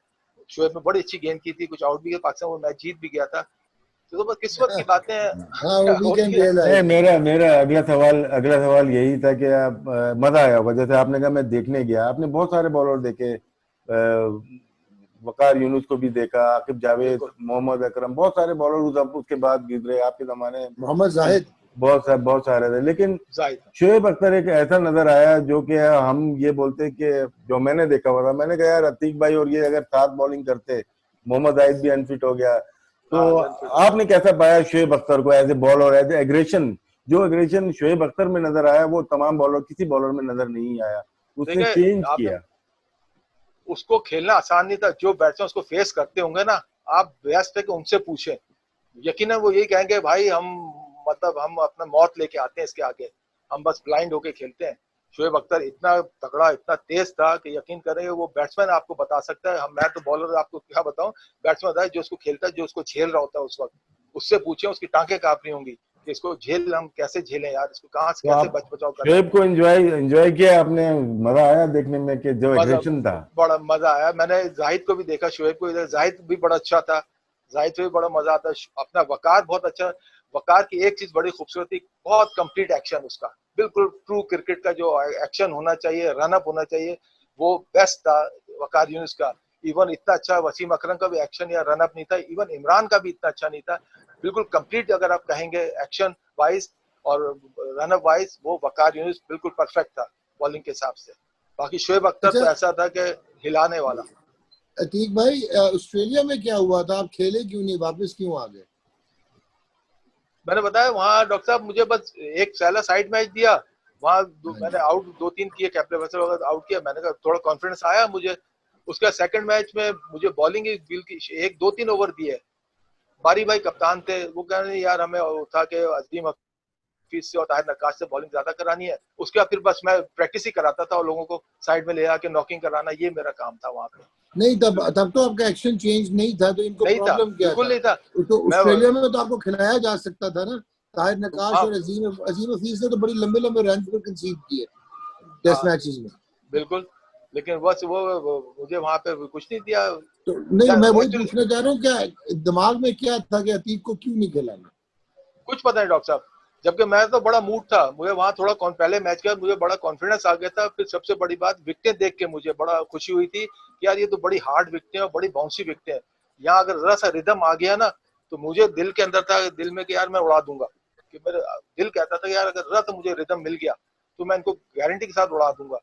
शोएब ने बड़ी अच्छी गेंद की थी, कुछ आउट भी, पाकिस्तान वो मैच जीत भी गया था। तो बस किस्मत की बातें हाँ वो होती वीकेंड है। नहीं, रियलाइज। मेरा मेरा अगला सवाल यही था कि आप मजा आया होगा, जैसे आपने कहा मैं देखने गया, आपने बहुत सारे बॉलर देखे, वकार यूनुस को भी देखा, आकिब जावेद, बिल्कुल, मोहम्मद अकरम, बहुत सारे बॉलर उसके बाद गुजरे आपके जमाने। मोहम्मद जाहिद, बहुत सारे थे, लेकिन जाहिद, शोएब अख्तर एक ऐसा नजर आया जो कि हम ये बोलते हैं कि जो मैंने देखा हुआ था, मैंने कहा यार अतीक भाई और ये अगर साथ बॉलिंग करते, मोहम्मद जाहिद भी अनफिट हो गया, तो हाँ अनफिट हो गया। आपने कैसा पाया शोएब अख्तर को as a bowler, as a aggression? जो एग्रेशन शोएब अख्तर में नजर आया वो तमाम बॉलर, किसी बॉलर में नजर नहीं आया, उसने देखिए चेंज आपने, किया। उसको खेलना आसान नहीं था। जो बैट्समैन उसको फेस करते होंगे ना, आप बेस्ट है कि उनसे पूछें, यकीनन वो यही कहेंगे भाई हम, मतलब हम अपना मौत लेके आते हैं इसके आगे, हम बस ब्लाइंड होके खेलते हैं। शोएब अख्तर इतना तगड़ा, इतना तेज था कि यकीन करें वो बैट्समैन आपको बता सकता है। हम, मैं तो बॉलर आपको क्या बताऊं, बैट्समैन होता है जो उसको खेलता है, जो उसको झेल रहा होता है उस वक्त, उससे पूछे, उसकी टांगें कांप रही होंगी कि इसको झेल, हम कैसे झेलें यार, इसको कहाँ से तो कैसे आप बच बचाव करें। शोएब को एंजॉय किया आपने? मजा आया देखने में कि जो मजा, एग्रेशन था? बड़ा मजा आया। मैंने जाहिद को भी देखा, शोएब को भी, जाहिद भी बड़ा अच्छा था, जाहिद से भी बड़ा मजा आता। अपना वकार बहुत अच्छा। वकार की एक चीज बड़ी खूबसूरती, बहुत कंप्लीट एक्शन उसका, बिल्कुल ट्रू क्रिकेट का जो एक्शन होना चाहिए, रनअप होना चाहिए, वो बेस्ट था वकार यूनुस का। इवन इतना अच्छा वसीम अकरम का भी एक्शन या रनअप नहीं था, इवन इमरान का भी इतना अच्छा नहीं था। बिल्कुल कंप्लीट अगर आप कहेंगे एक्शन वाइज और रनअप वाइज, वो वकार यूनुस बिल्कुल परफेक्ट था बॉलिंग के हिसाब से। बाकी शोएब अख्तर अच्छा तो ऐसा था कि हिलाने वाला। अतीक भाई, ऑस्ट्रेलिया में क्या हुआ था, आप खेले क्यों नहीं, वापस क्यों आ गए? मैंने बताया वहां डॉक्टर साहब मुझे बस एक पहला साइड मैच दिया, वहाँ मैंने आउट 2-3 किए, कैप्टन वैसल वगैरह आउट किया, मैंने कहा थोड़ा कॉन्फिडेंस आया मुझे। उसका सेकंड मैच में मुझे बॉलिंग ही दिल की, 1-2-3 ओवर दिए, बारी भाई कप्तान थे, वो कह रहे यार हमें उठा के अजीम हफीज से और ताहिर नक्काश से बॉलिंग ज्यादा करानी है। उसके बाद फिर बस मैं प्रैक्टिस ही कराता था और लोगों को साइड में ले आके नॉकिंग कराना, ये मेरा काम था वहाँ पे। नहीं, तब तो आपका एक्शन चेंज नहीं था, तो इनको नहीं था, प्रॉब्लम क्या बिल्कुल था? नहीं था। तो मैं ऑस्ट्रेलिया में तो आपको खिलाया जा सकता था ना। ताहिर नकाश हाँ और अजीम अजीम हफीज ने तो बड़ी लंबे लंबे रन पर कंसीड किए टेस्ट हाँ मैचेस में। बिल्कुल, लेकिन बस वो मुझे वहाँ पे कुछ नहीं दिया। तो नहीं, मैं वही एक्चुअली पूछना चाह रहा हूँ, क्या दिमाग में क्या था कि अतीक को क्यों नहीं खिलाना? कुछ पता नहीं डॉक्टर साहब, जबकि मैं तो बड़ा मूड था, मुझे वहां थोड़ा पहले मैच के बाद मुझे बड़ा कॉन्फिडेंस आ गया था। फिर सबसे बड़ी बात, विकेटें देख के मुझे बड़ा खुशी हुई थी कि यार ये तो बड़ी हार्ड विकेटें और बड़ी बाउंसी विकेटें हैं। यहाँ अगर जरा सा रिदम आ गया ना, तो मुझे दिल के अंदर था, दिल में कि यार मैं उड़ा दूंगा, कि मेरा दिल कहता था कि यार अगर जरा सा मुझे रिदम मिल गया तो मैं इनको गारंटी के साथ उड़ा दूंगा।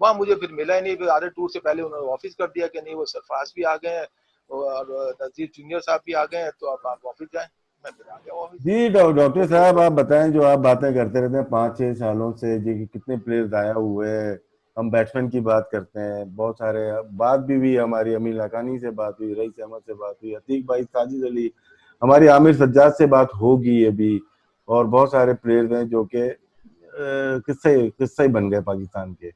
वहां मुझे फिर मिला ही नहीं। फिर आधे टूर से पहले उन्होंने ऑफिस कर दिया कि नहीं, वो सरफराज भी आ गए हैं और नजीर जूनियर साहब भी आ गए हैं, तो अब आप ऑफिस जाएं। मैं फिर आ गया ऑफिस। जी डॉक्टर साहब, आप बताएं, जो आप बातें करते रहते हैं 5-6 सालों से जी, कि कितने प्लेयर्स आया हुए हैं। हम बैट्समैन की बात करते हैं बहुत सारे, बात भी हुई हमारी, अमीर लकानी से बात हुई, रईस अहमद से बात हुई, अतीक भाई, साजिद अली, हमारी आमिर सज्जाद से बात होगी अभी, और बहुत सारे प्लेयर्स हैं जो कि किस्से किस्से ही बन गए पाकिस्तान के।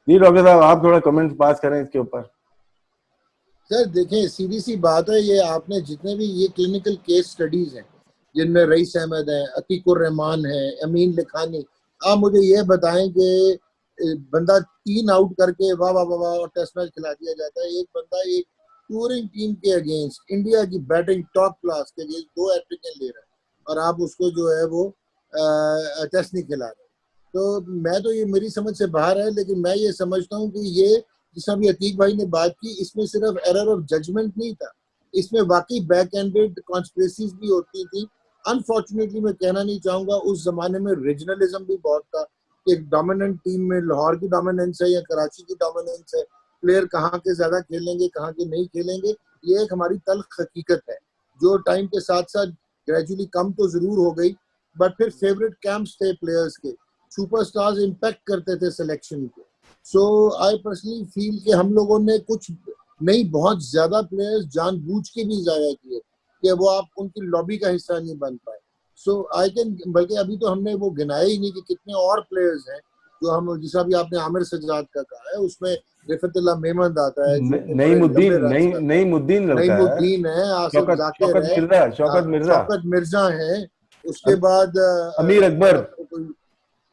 जी डॉक्टर साहब, आप थोड़ा कमेंट पास करें इसके ऊपर। सर देखें, सीधी सी बात है, ये आपने जितने भी ये क्लिनिकल केस स्टडीज हैं, जिनमें रईस अहमद है, अतीकुर रहमान है, अमीन लिखानी, आप मुझे ये बताएं कि बंदा 3 आउट करके वाह वाह वाह और टेस्ट मैच खिला दिया जाता है। एक बंदा एक टूरिंग टीम के अगेंस्ट, इंडिया की बैटिंग टॉप क्लास के अगेंस्ट 2 हैट्रिकें ले रहा है, और आप उसको जो है वो टेस्ट नहीं खिला रहे। तो मैं तो, ये मेरी समझ से बाहर है, लेकिन मैं ये समझता हूँ कि ये, जिस अभी अतीक भाई ने बात की, इसमें सिर्फ एरर ऑफ जजमेंट नहीं था, इसमें वाकई बैक एंडेड कॉन्स्पिरेसीज भी होती थी। अनफॉर्चुनेटली मैं कहना नहीं चाहूंगा, उस जमाने में रीजनलिज्म भी बहुत था। एक डोमिनेंट टीम में लाहौर की डोमिनेंस है या कराची की डोमिनेंस है, प्लेयर कहाँ के ज्यादा खेलेंगे कहाँ के नहीं खेलेंगे, ये एक हमारी तल्ख हकीकत है, जो टाइम के साथ साथ ग्रेजुअली कम तो जरूर हो गई। बट फिर फेवरेट कैंप्स थे प्लेयर्स के, सुपरस्टार्स इम्पैक्ट करते थे सिलेक्शन को। सो आई पर्सनली फील कि हम लोगों ने कुछ नहीं, बहुत ज्यादा प्लेयर्स जानबूझ के भी जाया किए कि वो आप उनकी लॉबी का हिस्सा नहीं बन पाए। सो आई कैन, बल्कि अभी तो हमने वो गिनाया ही नहीं कि कितने और प्लेयर्स हैं जो हम, जैसा भी आपने आमिर सज्जाद का कहा है, उसमें रिफतुल्लाह मेमन आता है जो कि बड़े लंबे नईमुद्दीन, रन करता है, नईमुद्दीन लड़का है। नईमुद्दीन है, आसिफ शौकत जाकिर शौकत है, मिर्जा, शौकत मिर्जा। शौकत मिर्जा है, उसके बाद अमीर अकबर।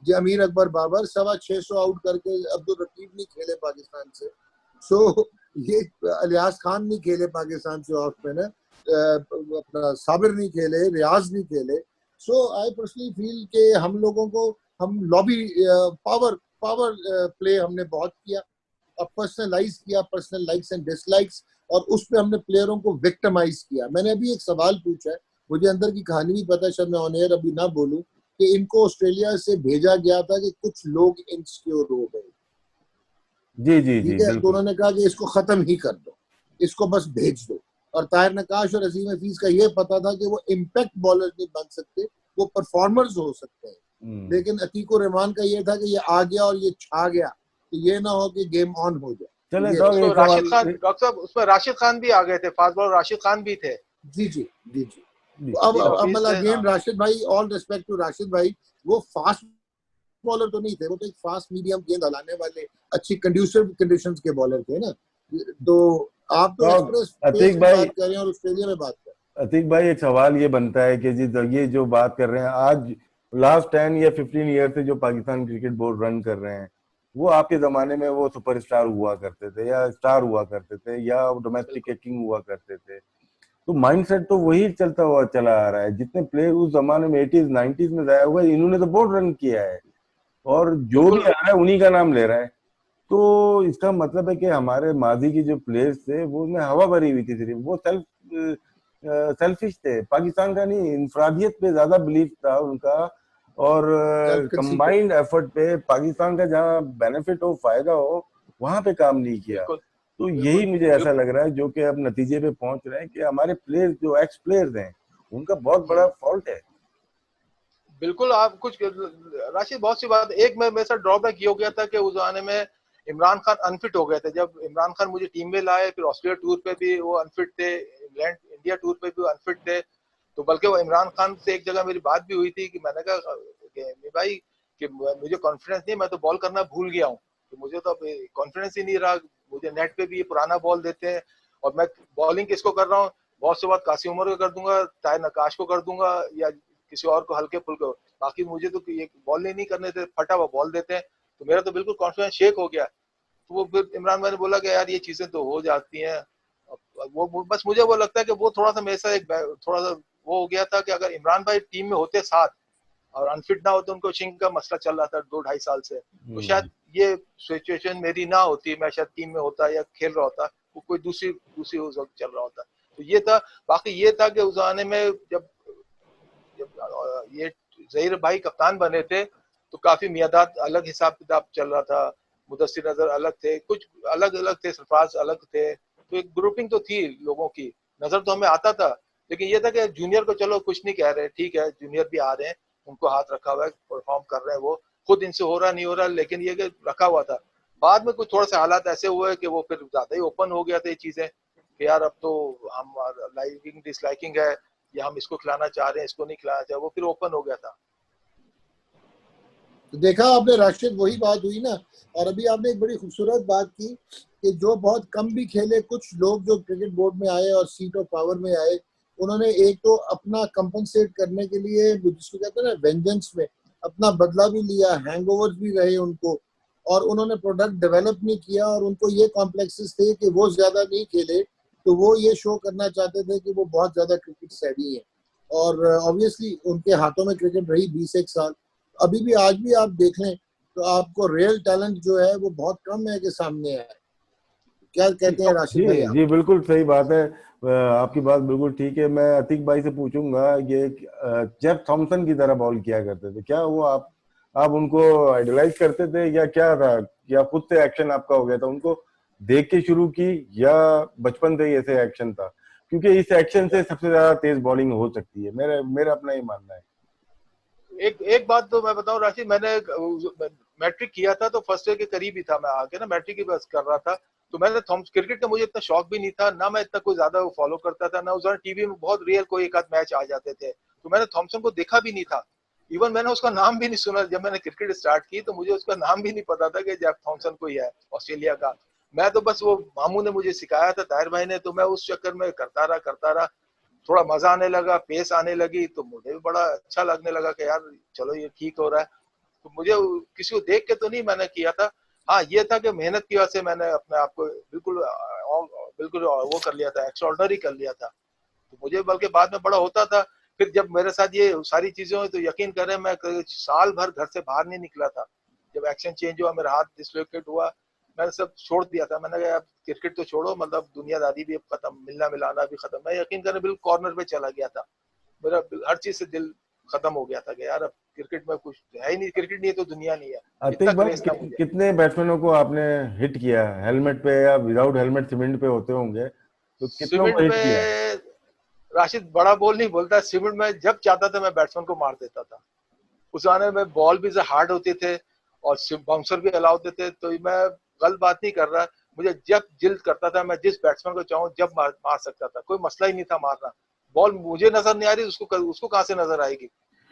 जी अमीर अकबर बाबर 625 आउट करके, अब्दुल रकीब नहीं खेले पाकिस्तान से। सो ये इलियास खान नहीं खेले पाकिस्तान से ऑफ स्पिनर, अपना साबिर नहीं खेले, रियाज नहीं खेले। सो आई पर्सनली फील के हम लोगों को, हम लॉबी पावर पावर प्ले हमने बहुत किया और पर्सनलाइज किया, पर्सनल लाइक्स एंड डिसलाइक्स, और उस पर हमने प्लेयरों को विक्टिमाइज किया। मैंने अभी एक सवाल पूछा है, मुझे अंदर की कहानी भी पता है, शायद मैं ऑन एयर अभी ना बोलूं, कि इनको ऑस्ट्रेलिया से भेजा गया था कि कुछ लोग इनसिक्योर हो गए, जी जी जी ठीक है, तो बिल्कुल। उन्होंने कहा कि इसको खत्म ही कर दो, इसको बस भेज दो। और ताहिर नकाश और अजीम हफीज का ये पता था कि वो इम्पैक्ट बॉलर नहीं बन सकते, वो परफॉर्मर्स हो सकते हैं। लेकिन अतीकुर रहमान का ये था कि ये आ गया और ये छा गया, तो ये ना हो कि गेम ऑन हो जाए। चले ये डॉक्टर, उसको एक राशिद सवाल। खान, डॉक्टर साहब उसमें राशिद खान भी आ गए थे, फास्ट बॉलर राशिद खान भी थे। जी जी जी जी। जी, तो अजीम अब हफीज मतलब थे, हाँ। अगेन राशिद भाई, ऑल रिस्पेक्ट टू राशिद भाई, वो फास्ट बॉलर तो नहीं थे, वो तो एक फास्ट मीडियम गेंद हलाने वाले अच्छी कंड्यूसिव कंडीशंस के बॉलर थे ना। तो आप तो एक्सप्रेस पेस अतीक की भाई, बात कर रहे हैं और ऑस्ट्रेलिया में बात कर अतीक भाई, एक सवाल ये बनता है कि जी, ये जो बात कर रहे हैं आज, लास्ट 10 या 15 ईयर से जो पाकिस्तान क्रिकेट बोर्ड रन कर रहे हैं, वो आपके जमाने में वो सुपरस्टार हुआ करते थे या स्टार हुआ करते थे या डोमेस्टिक बिल्कुल किंग हुआ करते थे। तो माइंडसेट तो वही चलता हुआ चला आ रहा है। जितने प्लेयर उस जमाने में 80s 90s में जाया हुआ है, इन्होंने तो बोर्ड रन किया है, और जो भी बिल्कुल। आ रहा है उन्हीं का नाम ले रहा है। तो इसका मतलब है कि हमारे माजी के जो प्लेयर्स थे वो में हवा भरी हुई थी, सिर्फ वो सेल्फिश थे। पाकिस्तान का नहीं, इंफरादियत पे ज्यादा बिलीफ था उनका, और सेल्फ कंसीटेड। कंबाइंड एफर्ट पे पाकिस्तान का जहां बेनिफिट हो, फायदा हो, वहां पे काम नहीं किया। बिल्कुल तो बिल्कुल यही मुझे ऐसा बिल्कुल। लग रहा है, जो कि अब नतीजे पे पहुंच रहे हैं कि हमारे प्लेयर्स, जो एक्स प्लेयर्स हैं, उनका बहुत बड़ा फॉल्ट है। बिल्कुल आप कुछ राशिद बहुत सी बात, एक मैं मेरे साथ ड्रॉबैक ये हो गया था कि उस जमाने में इमरान खान अनफिट हो गए थे। जब इमरान खान मुझे टीम में लाए, फिर ऑस्ट्रेलिया टूर पे भी वो अनफिट थे, इंग्लैंड इंडिया टूर पे भी वो अनफिट थे। तो बल्कि वो इमरान खान से एक जगह मेरी बात भी हुई थी कि मैंने कहा कि भाई कि मुझे कॉन्फिडेंस नहीं, मैं तो बॉल करना भूल गया हूँ, तो मुझे तो अब कॉन्फिडेंस ही नहीं रहा। मुझे नेट पे भी ये पुराना बॉल देते हैं और मैं बॉलिंग किसको कर रहा हूँ, बहुत से बात कासिम उमर को कर दूंगा, ताहिर नकाश को कर दूंगा या किसी और को हल्के फुल्के, बाकी मुझे तो ये बॉल नहीं करने थे, फटा हुआ बॉल देते हैं। तो मेरा तो बिल्कुल कॉन्फिडेंस शेक हो गया। तो वो फिर इमरान भाई ने बोला कि यार ये चीजें तो हो जाती हैं। वो बस मुझे वो लगता है कि वो थोड़ा सा मेरे साथ एक थोड़ा सा वो हो गया था कि अगर इमरान भाई टीम में होते साथ और अनफिट ना होते, उनको चिंग का मसला चल रहा था 2 ढाई साल से, तो शायद ये सिचुएशन मेरी ना होती, मैं शायद टीम में होता या खेल रहा होता, वो कोई दूसरी दूसरी उस वक्त चल रहा होता। तो ये था। बाकी ये था कि उस जमाने में जब जब ये जहीर भाई कप्तान बने थे तो काफी मियादात अलग हिसाब किताब चल रहा था, मुदस्सिर नजर अलग थे, कुछ अलग अलग थे, सरफराज अलग थे, तो एक ग्रुपिंग तो थी लोगों की, नजर तो हमें आता था। लेकिन ये था कि जूनियर को चलो कुछ नहीं कह रहे, ठीक है जूनियर भी आ रहे हैं, उनको हाथ रखा हुआ है, परफॉर्म कर रहे हैं, वो खुद इनसे हो रहा नहीं हो रहा, लेकिन ये कि रखा हुआ था। बाद में कुछ थोड़ा सा हालात ऐसे हुए कि वो फिर ज्यादा ही ओपन हो गया था ये चीजें कि यार अब तो हम लाइकिंग डिसलाइकिंग है, या हम इसको खिलाना चाह रहे हैं, इसको नहीं खिलाना चाह, वो फिर ओपन हो गया था। तो देखा आपने राशिद, वही बात हुई ना। और अभी आपने एक बड़ी खूबसूरत बात की कि जो बहुत कम भी खेले, कुछ लोग जो क्रिकेट बोर्ड में आए और सीट ऑफ पावर में आए, उन्होंने एक तो अपना कंपनसेट करने के लिए, जिसको कहते हैं ना वेंजेंस में, अपना बदला भी लिया, हैंगओवर्स भी रहे उनको, और उन्होंने प्रोडक्ट डेवलप नहीं किया, और उनको ये कॉम्प्लेक्सेस थे कि वो ज्यादा नहीं खेले, तो वो ये शो करना चाहते थे कि वो बहुत ज्यादा क्रिकेट सेवी है। और ऑब्वियसली उनके हाथों में क्रिकेट रही 20 एक साल। अभी भी आज भी आप देख लें तो आपको रियल टैलेंट जो है वो बहुत कम है कि सामने आए। क्या कहते हैं राशिद भाई जी आप? जी बिल्कुल सही बात है। आपकी बात बिल्कुल ठीक है। मैं अतीक भाई से पूछूंगा, ये जेफ थॉमसन की तरह बॉल किया करते थे क्या वो, आप उनको आइडलाइज करते थे या क्या था, या खुद से एक्शन आपका हो गया था उनको देख के शुरू की, या बचपन से ही ऐसे एक्शन था? क्योंकि इस एक्शन से सबसे ज्यादा तेज बॉलिंग हो सकती है, मेरा मेरा अपना ही मानना है। एक एक बात तो मैं बताऊं राशिद, मैंने मैट्रिक किया था तो फर्स्ट ईयर के करीब ही था, मैं आके ना मैट्रिक की बस कर रहा था। तो मैंने थॉम्स क्रिकेट का मुझे इतना शौक भी नहीं था ना, मैं इतना कोई ज्यादा फॉलो करता था ना, उस समय टीवी में बहुत रियल कोई एक आध मैच आ जाते थे, तो मैंने थॉमसन को देखा भी नहीं था। इवन मैंने उसका नाम भी नहीं सुना, जब मैंने क्रिकेट स्टार्ट की तो मुझे उसका नाम भी नहीं पता था कि जेफ थॉमसन कोई है ऑस्ट्रेलिया का। मैं तो बस वो मामू ने मुझे सिखाया था, ताहिर भाई ने, तो मैं उस चक्कर में करता रहा। थोड़ा मजा आने लगा, पेस आने लगी, तो मुझे भी बड़ा अच्छा लगने लगा कि यार चलो ये ठीक हो रहा है। तो मुझे किसी को देख के तो नहीं मैंने किया था। हाँ ये था कि मेहनत की वजह से मैंने अपने आप को बिल्कुल बिल्कुल वो कर लिया था, एक्स्ट्राऑर्डिनरी कर लिया था। तो मुझे बल्कि बाद में बड़ा होता था। फिर जब मेरे साथ ये सारी चीजें हुई तो यकीन करें मैं साल भर घर से बाहर नहीं निकला था। जब एक्शन चेंज हुआ, मेरा हाथ डिसलोकेट हुआ, मैंने सब छोड़ दिया था। मैंने कहा क्रिकेट तो छोड़ो, मतलब दुनियादारी भी अब खत्म, मिलना मिलाना भी खत्म। मैं यकीन करें बिल्कुल कॉर्नर पे चला गया था, मेरा हर चीज से दिल खत्म हो गया था कि यार अब क्रिकेट में कुछ है ही नहीं, क्रिकेट नहीं है तो दुनिया नहीं है, इतना अतीक भाई क्रेज था मुझे। कितने बैट्समैनों को आपने हिट किया हेलमेट पे या विदाउट हेलमेट, सीमेंट पे होते होंगे, तो कितनों सीमेंट को हिट पे किया? राशिद बड़ा बॉल नहीं बोलता, सीमेंट में जब चाहता था मैं बैट्समैन को मार देता था। उस जमाने में बॉल भी हार्ड होते थे और बाउंसर भी अलाउ होते थे, तो मैं गलत बात नहीं कर रहा, मुझे जब जिल्द करता था मैं जिस बैट्समैन को चाहूँ जब मार सकता था, कोई मसला ही नहीं था मारना। बॉल मुझे नजर नहीं आ रही, उसको उसको कहाँ से नजर आएगी,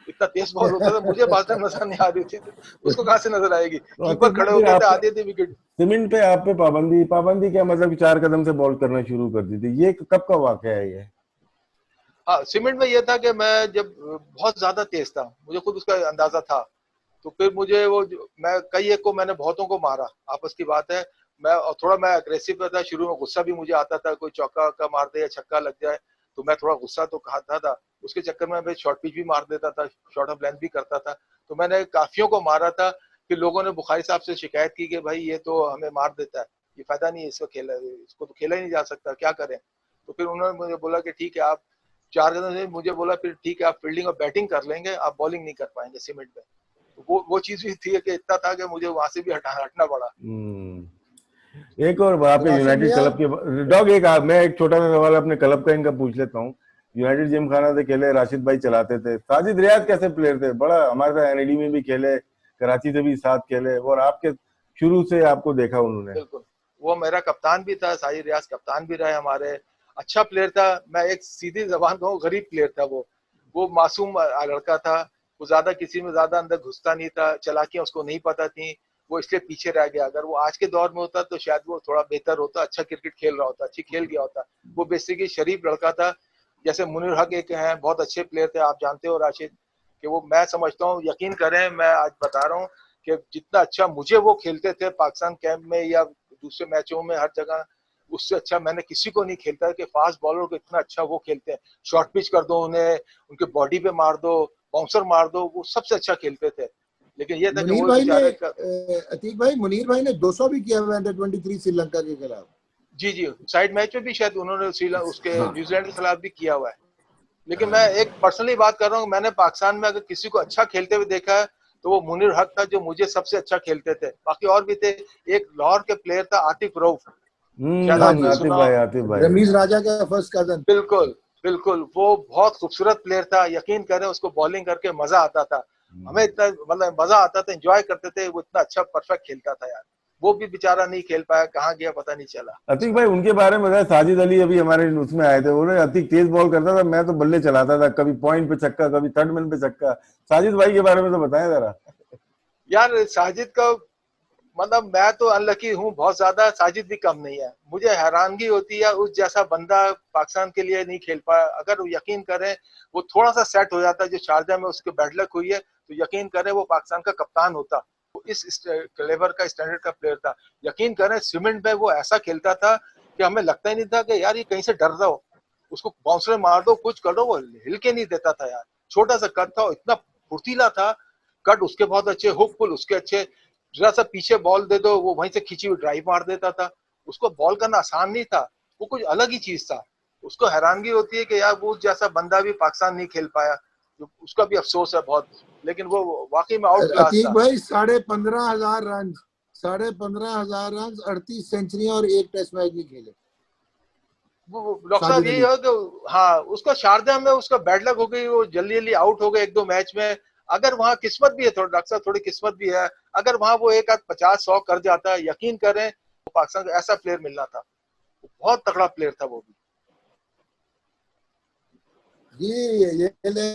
इतना तेज बॉल होता था, मुझे बाजने नजर नहीं आ रही थी, उसको कहाँ से नजर आएगी, तो कीपर अतीक खड़े भाई होते थे आप आधे आधे विकेट। सीमेंट पे आप पे पाबंदी, पाबंदी क्या मतलब कि 4 कदम से बॉल करना शुरू कर दी थी, ये कब का वाकया है ये? हाँ सीमेंट में ये था कि मैं जब बहुत ज्यादा तेज था, मुझे खुद उसका अंदाजा था, तो फिर मुझे मैं कई एक को मैंने बहुतों को मारा, आपस की बात है। मैं और थोड़ा मैं अग्रेसिव था शुरू में, गुस्सा भी मुझे आता था, कोई चौका का मार दे या छक्का लग जाए तो मैं थोड़ा गुस्सा तो खाता था, उसके चक्कर में मैं शॉर्ट पिच भी मार देता था, शॉर्ट ऑफ लेंथ भी करता था। तो मैंने काफियों को मारा था। फिर लोगों ने बुखारी साहब से शिकायत की कि भाई ये तो हमें मार देता है, ये फायदा नहीं है इसको खेला, इसको तो खेला ही नहीं जा सकता, क्या करें। तो फिर उन्होंने मुझे बोला कि ठीक है आप 4 कदम से मुझे बोला फिर ठीक है आप फील्डिंग और बैटिंग कर लेंगे, आप बॉलिंग नहीं कर पाएंगे सीमेंट में। तो वो चीज भी थी कि इतना था कि मुझे वहां से भी हटना पड़ा। एक और वहां पे राशिद यूनाइटेड मियाँ, क्लब के डॉग, एक मैं एक छोटा सा सवाल अपने क्लब का इनका पूछ लेता हूँ। यूनाइटेड जिमखाना से खेले, राशिद भाई चलाते थे। साजिद रियाज कैसे प्लेयर थे, बड़ा हमारे साथ एनईडी में भी खेले, कराची से भी साथ खेले, और आपके शुरू से आपको देखा उन्होंने। बिल्कुल, वो मेरा कप्तान भी था, साजिद रियाज कप्तान भी रहे हमारे। अच्छा प्लेयर था, मैं एक सीधी जबान कहूँ, गरीब प्लेयर था वो मासूम लड़का था। वो ज्यादा किसी में ज्यादा अंदर घुसता नहीं था, चालाकियां उसको नहीं पता थी, वो इसलिए पीछे रह गया। अगर वो आज के दौर में होता तो शायद वो थोड़ा बेहतर होता, अच्छा क्रिकेट खेल रहा होता, अच्छी खेल गया होता। वो बेसिकली शरीफ लड़का था। जैसे मुनीर हक एक हैं, बहुत अच्छे प्लेयर थे, आप जानते हो राशिद, कि वो, मैं समझता हूँ, यकीन करें, मैं आज बता रहा हूँ कि जितना अच्छा मुझे वो खेलते थे पाकिस्तान कैंप में या दूसरे मैचों में, हर जगह, उससे अच्छा मैंने किसी को नहीं खेलता कि फास्ट बॉलर को इतना अच्छा वो खेलते हैं। शॉर्ट पिच कर दो उन्हें, उनके बॉडी पे मार दो, बाउंसर मार दो, वो सबसे अच्छा खेलते थे। लेकिन ये था कि मुनीर वो भाई ने बेचारे अतीक भाई, मुनीर भाई ने 200 भी किया हुआ अंडर 23 श्रीलंका के खिलाफ। जी जी, साइड मैच में भी शायद उन्होंने श्रीलंका उसके हाँ। न्यूजीलैंड के खिलाफ भी किया हुआ है। लेकिन मैं एक पर्सनली बात कर रहा हूँ, मैंने पाकिस्तान में अगर किसी को अच्छा खेलते हुए देखा है तो वो मुनीर हक था, जो मुझे सबसे अच्छा खेलते थे। बाकी और भी थे, एक लाहौर के प्लेयर था आतिफ रऊफ, शायद हाँ आपने जी, सुना। आतिफ भाई। रमीज राजा का फर्स्ट कजन। बिल्कुल बिल्कुल, वो बहुत खूबसूरत प्लेयर था, यकीन करें उसको बॉलिंग करके मजा आता था। हमें इतना मतलब मजा आता था, एंजॉय करते थे, वो इतना अच्छा परफेक्ट खेलता था यार। वो भी बेचारा नहीं खेल पाया, कहाँ गया पता नहीं चला अतीक उसका। भाई, उनके बारे में बताया, साजिद अली अभी हमारे उसमें आए थे, उन्होंने अतीक तेज बॉल करता था, मैं तो बल्ले चलाता था, कभी पॉइंट पे छक्का, कभी थर्ड मैन पे छक्का। साजिद भाई के बारे में तो बताएं जरा। यार साजिद का मतलब, मैं तो अनलकी हूँ बहुत ज्यादा, साजिद भी कम नहीं है। मुझे हैरानगी होती है, उस जैसा बंदा पाकिस्तान के लिए नहीं खेल पाया। अगर वो, यकीन करें, वो थोड़ा सा सेट हो जाता, जो शारजा में उसके बैड लक हुई है, तो यकीन करें वो पाकिस्तान का कप्तान होता। वो इस लेवल का, स्टैंडर्ड का प्लेयर था। यकीन करें, सीमेंट में वो ऐसा खेलता था कि हमें लगता ही नहीं था कि यार ये कहीं से डर रहा हो, उसको बाउंसर मार दो, कुछ कर दो, वो हिल के नहीं देता था यार। छोटा सा कद था, इतना फुर्तीला था, कट उसके बहुत अच्छे, हुक पुल उसके अच्छे, जरा सा पीछे बॉल दे दो, वो वहीं से खींची हुई ड्राइव मार देता था। उसको बॉल करना आसान नहीं था, वो कुछ अलग ही चीज था। उसको हैरानगी होती है कि यार वो जैसा बंदा भी पाकिस्तान नहीं खेल पाया, उसका भी अफसोस है बहुत। लेकिन वो वाकई में आउट क्लास अतीक था। भाई 15,500 रन, 15,500 रन, 38 सेंचुरियां और एक टेस्ट मैच नहीं खेले डॉक्टर साहब साजिद यही अली। है कि हाँ, उसका शारजा में उसका बैड लक हो गई, वो जल्दी जल्दी आउट हो गए एक दो मैच में। अगर वहां किस्मत भी है, थोड़ा डॉक्टर साहब, थोड़ी किस्मत भी है, अगर वहां वो एक आध 50-100 कर जाता है, यकीन करें, तो पाकिस्तान को ऐसा प्लेयर मिलना था। बहुत तगड़ा प्लेयर था वो भी। जी, ये ले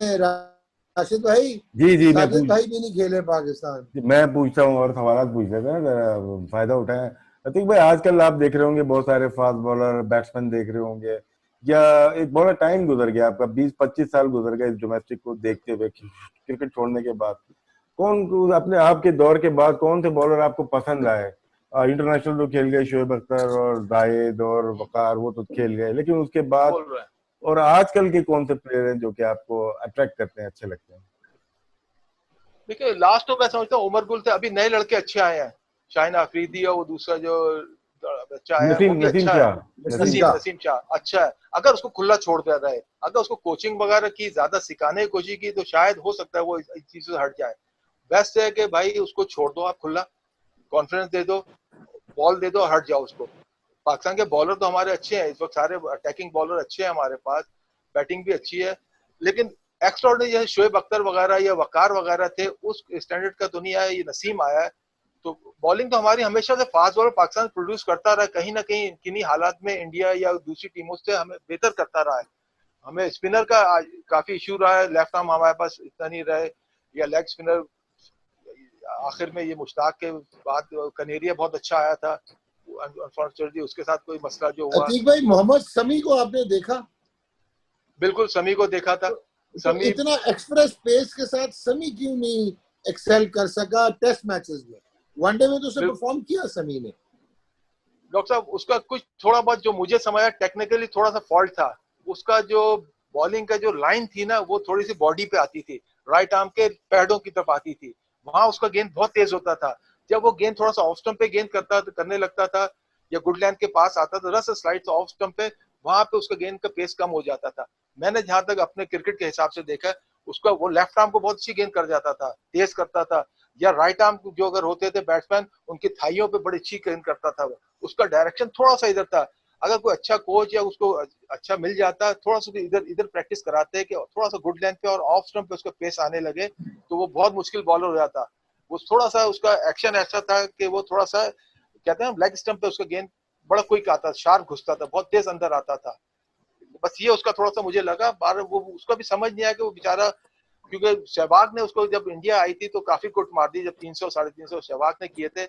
राशिद भाई, जी जी, साजिद भाई भी नहीं खेले पाकिस्तान। मैं पूछता हूँ और सवाल पूछ लेते हैं, जरा फायदा उठाएं। अतीक भाई, आजकल आप देख रहे होंगे बहुत सारे फास्ट बॉलर, बैट्समैन देख रहे होंगे, या एक बड़ा टाइम गुजर गया आपका, 20-25 साल गुजर गए इस डोमेस्टिक को देखते हुए, क्रिकेट छोड़ने के बाद। अपने आपके दौर के बाद कौन से बॉलर आपको पसंद आए? इंटरनेशनल तो खेल गए, शोएब अख्तर और जाहिद और वकार, वो तो खेल गए, लेकिन उसके बाद बोल रहे हैं। और आजकल के कौन से प्लेयर हैं जो कि आपको अट्रैक्ट करते हैं, अच्छे लगते हैं? देखिए, लास्ट तो मैं समझता हूँ उमर गुल थे, अभी नए लड़के अच्छे आए हैं, शाहिन अफरीदी और वो दूसरा जो बच्चा आया है, वो नसीम भी नसीम अच्छा है। शाह। नसीम नसीम नसीम शाह। नसीम शाह अच्छा है। अगर उसको खुला छोड़ दिया रहे, अगर उसको कोचिंग वगैरह की, ज्यादा सिखाने की कोशिश की, तो शायद हो सकता है वो इस चीजों से हट जाए। बेस्ट है कि भाई उसको छोड़ दो आप खुला, कॉन्फिडेंस दे दो, बॉल दे दो, हट जाओ उसको। पाकिस्तान के बॉलर तो हमारे अच्छे हैं इस वक्त, सारे अटैकिंग बॉलर अच्छे हैं हमारे पास, बैटिंग भी अच्छी है। लेकिन एक्स्ट्राऑर्डिनरी जैसे शोएब अख्तर वगैरह या वकार वगैरह थे, उस स्टैंडर्ड का तो नहीं आया, ये नसीम आया है। तो बॉलिंग तो हमारी हमेशा से फास्ट बॉलर पाकिस्तान प्रोड्यूस करता रहा, कहीं ना कहीं किन्हीं हालात में इंडिया या दूसरी टीमों से हमें बेहतर करता रहा है। हमें स्पिनर का काफी इशू रहा है, लेफ्ट आर्म हमारे पास इतना नहीं रहे, या लेग स्पिनर। आखिर में ये मुश्ताक के बाद कनेरिया बहुत अच्छा आया था, अनफॉर्चुनेटली उसके साथ कोई मसला जो हुआ। अतीक भाई, तो मोहम्मद शमी को आपने देखा? बिल्कुल, समी को देखा था। तो समी, इतना एक्सप्रेस पेस के साथ समी क्यों नहीं एक्सेल कर सका टेस्ट मैचेस में? वनडे में तो उसे परफॉर्म किया समी ने। डॉक्टर साहब, उसका कुछ थोड़ा बहुत जो मुझे समझा, टेक्निकली थोड़ा सा फॉल्ट था। उसका जो बॉलिंग का जो लाइन थी ना, वो थोड़ी सी बॉडी पे आती थी, राइट आर्म के पैडों की तरफ आती थी, वहां उसका गेंद बहुत तेज होता था। जब वो गेंद थोड़ा सा ऑफ स्टंप पे गेंद करने लगता था, या गुड लैंड के पास आता था, रस स्लाइड ऑफ स्टंप पे, वहां पे उसका गेंद का पेस कम हो जाता था। मैंने जहां तक अपने क्रिकेट के हिसाब से देखा, उसका वो लेफ्ट आर्म को बहुत अच्छी गेंद कर जाता था, तेज करता था, या राइट आर्म जो अगर होते थे बैट्समैन, उनकी थाइयों पे बड़ी अच्छी गेंद करता था वो। उसका डायरेक्शन थोड़ा सा इधर था। अगर कोई अच्छा कोच या उसको अच्छा मिल जाता, थोड़ा सा इधर इधर प्रैक्टिस कराते कि थोड़ा सा गुड लेंथ पे और ऑफ स्टंप पे उसका पेस आने लगे, तो वो बहुत मुश्किल बॉलर हो जाता। वो थोड़ा सा उसका एक्शन ऐसा था कि वो थोड़ा सा कहते हैं लेग स्टंप पे उसका गेंद बड़ा क्विक आता, शार्प घुसता था, बहुत तेज अंदर आता था। बस ये उसका थोड़ा सा मुझे लगा, बार वो उसका भी समझ नहीं आया कि वो बेचारा, क्योंकि सहवाग ने उसको जब इंडिया आई थी तो काफी कुट मार दी, जब 300 350 सहवाग ने किए थे,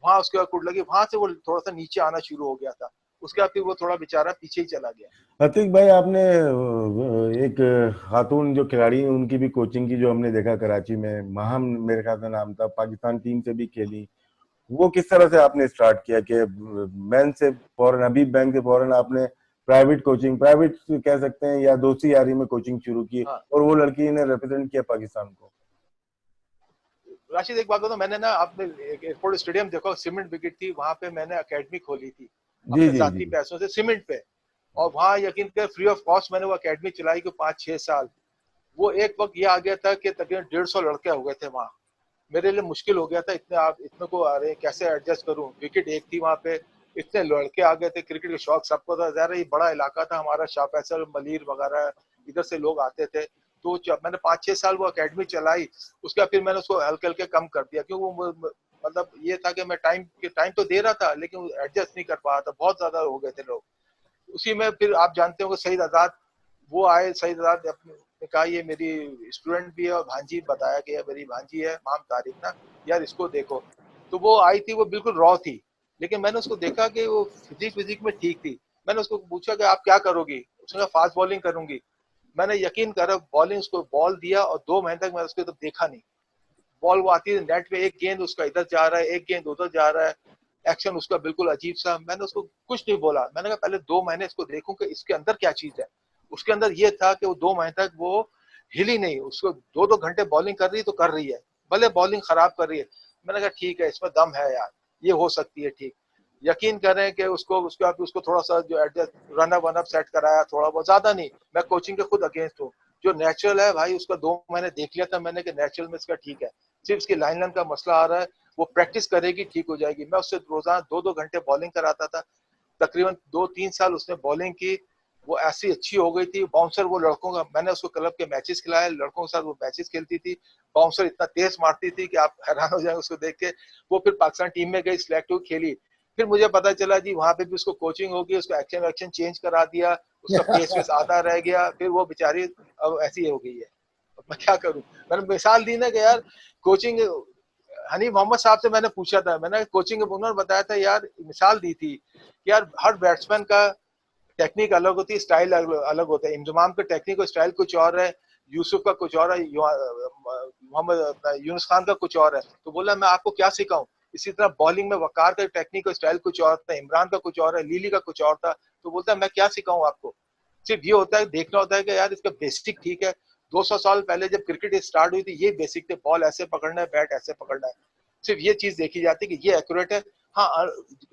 वहां उसके बाद कुट लगी, वहां से वो थोड़ा सा नीचे आना शुरू हो गया था। उसके बाद फिर वो थोड़ा बेचारा पीछे ही चला गया। अतिक भाई, आपने एक खातून जो खिलाड़ी हैं उनकी भी कोचिंग की, जो हमने देखा कराची में, महम मेरे ख्याल से नाम था, पाकिस्तान टीम से भी खेली। वो किस तरह से आपने स्टार्ट किया कि मैन से फौरन, अभी बैंक से फौरन आपने प्राइवेट कोचिंग, प्राइवेट कह सकते हैं या दोस्ती यारी में कोचिंग शुरू की, हाँ और वो लड़की ने रिप्रेजेंट किया पाकिस्तान को? राशिद, एक बात बताओ, मैंने ना आपने एयरपोर्ट स्टेडियम देखो, सीमेंट विकेट थी वहां पे, मैंने एकेडमी खोली थी जी अपने जी जी। जाती पैसों से सीमेंट पे। और वहां यकीन कर फ्री ऑफ कॉस्ट मैंने वो अकेडमी चलाई को 5-6 साल। वो एक वक्त ये आ गया था कि तकरीबन 150 लड़के हो गए थे वहां। मेरे लिए मुश्किल हो गया था, इतने आप इतने को आ रहे हैं, कैसे एडजस्ट करूं, विकेट एक थी वहां पे, इतने लड़के आ गए थे, क्रिकेट का शौक सबको था, ज़ाहिर है ये बड़ा इलाका था हमारा, शाह फैसल मलिर वगैरह इधर से लोग आते थे। तो जब मैंने 5-6 साल वो अकेडमी चलाई, उसके बाद फिर मैंने उसको हल्के हल्के कम कर दिया, क्योंकि वो मतलब ये था कि मैं टाइम तो दे रहा था लेकिन एडजस्ट नहीं कर पा रहा था, बहुत ज्यादा हो गए थे लोग। उसी में फिर आप जानते हो कि सईद आजाद वो आए, सईद आजाद ने कहा ये मेरी स्टूडेंट भी है और भांजी, बताया कि मेरी भांजी है माम तारिक ना, यार इसको देखो। तो वो आई थी, वो बिल्कुल रॉ थी, लेकिन मैंने उसको देखा कि वो फिजिक में ठीक थी। मैंने उसको पूछा कि आप क्या करोगी, उसने कहा फास्ट बॉलिंग करूंगी। मैंने यकीन करा, बॉलिंग उसको बॉल दिया और 2 महीने तक मैंने उसको तो देखा नहीं। बॉल वो आती है नेट पे, एक गेंद उसका इधर जा रहा है, एक गेंद उधर जा रहा है, एक्शन उसका बिल्कुल अजीब सा। मैंने उसको कुछ नहीं बोला, मैंने कहा पहले 2 महीने इसको देखूं कि इसके अंदर क्या चीज है। उसके अंदर ये था कि वो 2 महीने तक वो हिली नहीं, उसको 2-2 घंटे बॉलिंग कर रही तो कर रही है, भले बॉलिंग खराब कर रही है। मैंने कहा ठीक है, इसमें दम है यार, ये हो सकती है ठीक। यकीन करें कि उसको उसके बाद उसको थोड़ा सा जो एडजस्ट, रन अप सेट कराया, थोड़ा बहुत, ज्यादा नहीं। मैं कोचिंग के खुद अगेंस्ट हूँ, जो नेचुरल है भाई उसका 2 महीने देख लिया था मैंने कि नेचुरल में इसका ठीक है, सिर्फ इसकी लाइन का मसला आ रहा है, वो प्रैक्टिस करेगी ठीक हो जाएगी। मैं उससे रोजाना 2-2 घंटे बॉलिंग कराता था, तकरीबन 2-3 साल उसने बॉलिंग की, वो ऐसी अच्छी हो गई थी। बाउंसर वो लड़कों का, मैंने उसको क्लब के मैचेस खिलाए, लड़कों के साथ वो मैचेस खेलती थी, बाउंसर इतना तेज मारती थी कि आप हैरान हो जाए उसको देख के। वो फिर पाकिस्तान टीम में गई, सिलेक्ट हुई, खेली। फिर मुझे पता चला जी वहां पे भी उसको कोचिंग होगी, उसका एक्शन वैक्शन चेंज करा दिया, उसका पेस वेस आधा रह गया, फिर वो बेचारी अब ऐसी हो गई है। अब मैं क्या करूं। मैंने मिसाल दी ना कि यार कोचिंग, हनी मोहम्मद साहब से मैंने पूछा था, मैंने कोचिंग, उन्होंने बताया था यार, मिसाल दी थी कि यार हर बैट्समैन का टेक्निक अलग होती है, स्टाइल अलग होता है। इंजमाम का टेक्निक और स्टाइल कुछ और है, यूसुफ का कुछ और है, मोहम्मद यूनुस खान का कुछ और है। तो बोला मैं आपको क्या सिखाऊं। इसी तरह बॉलिंग में वकार का टेक्निक और स्टाइल कुछ और था, इमरान का कुछ और है, लीली का कुछ और था। तो बोलता है मैं क्या सिखाऊं आपको, सिर्फ ये होता है, देखना होता है कि यार इसका बेसिक ठीक है। 200 साल पहले जब क्रिकेट स्टार्ट हुई थी ये बेसिक थे, बॉल ऐसे पकड़ना है, बैट ऐसे पकड़ना है, सिर्फ ये चीज देखी जाती है कि ये एक्यूरेट है। हाँ,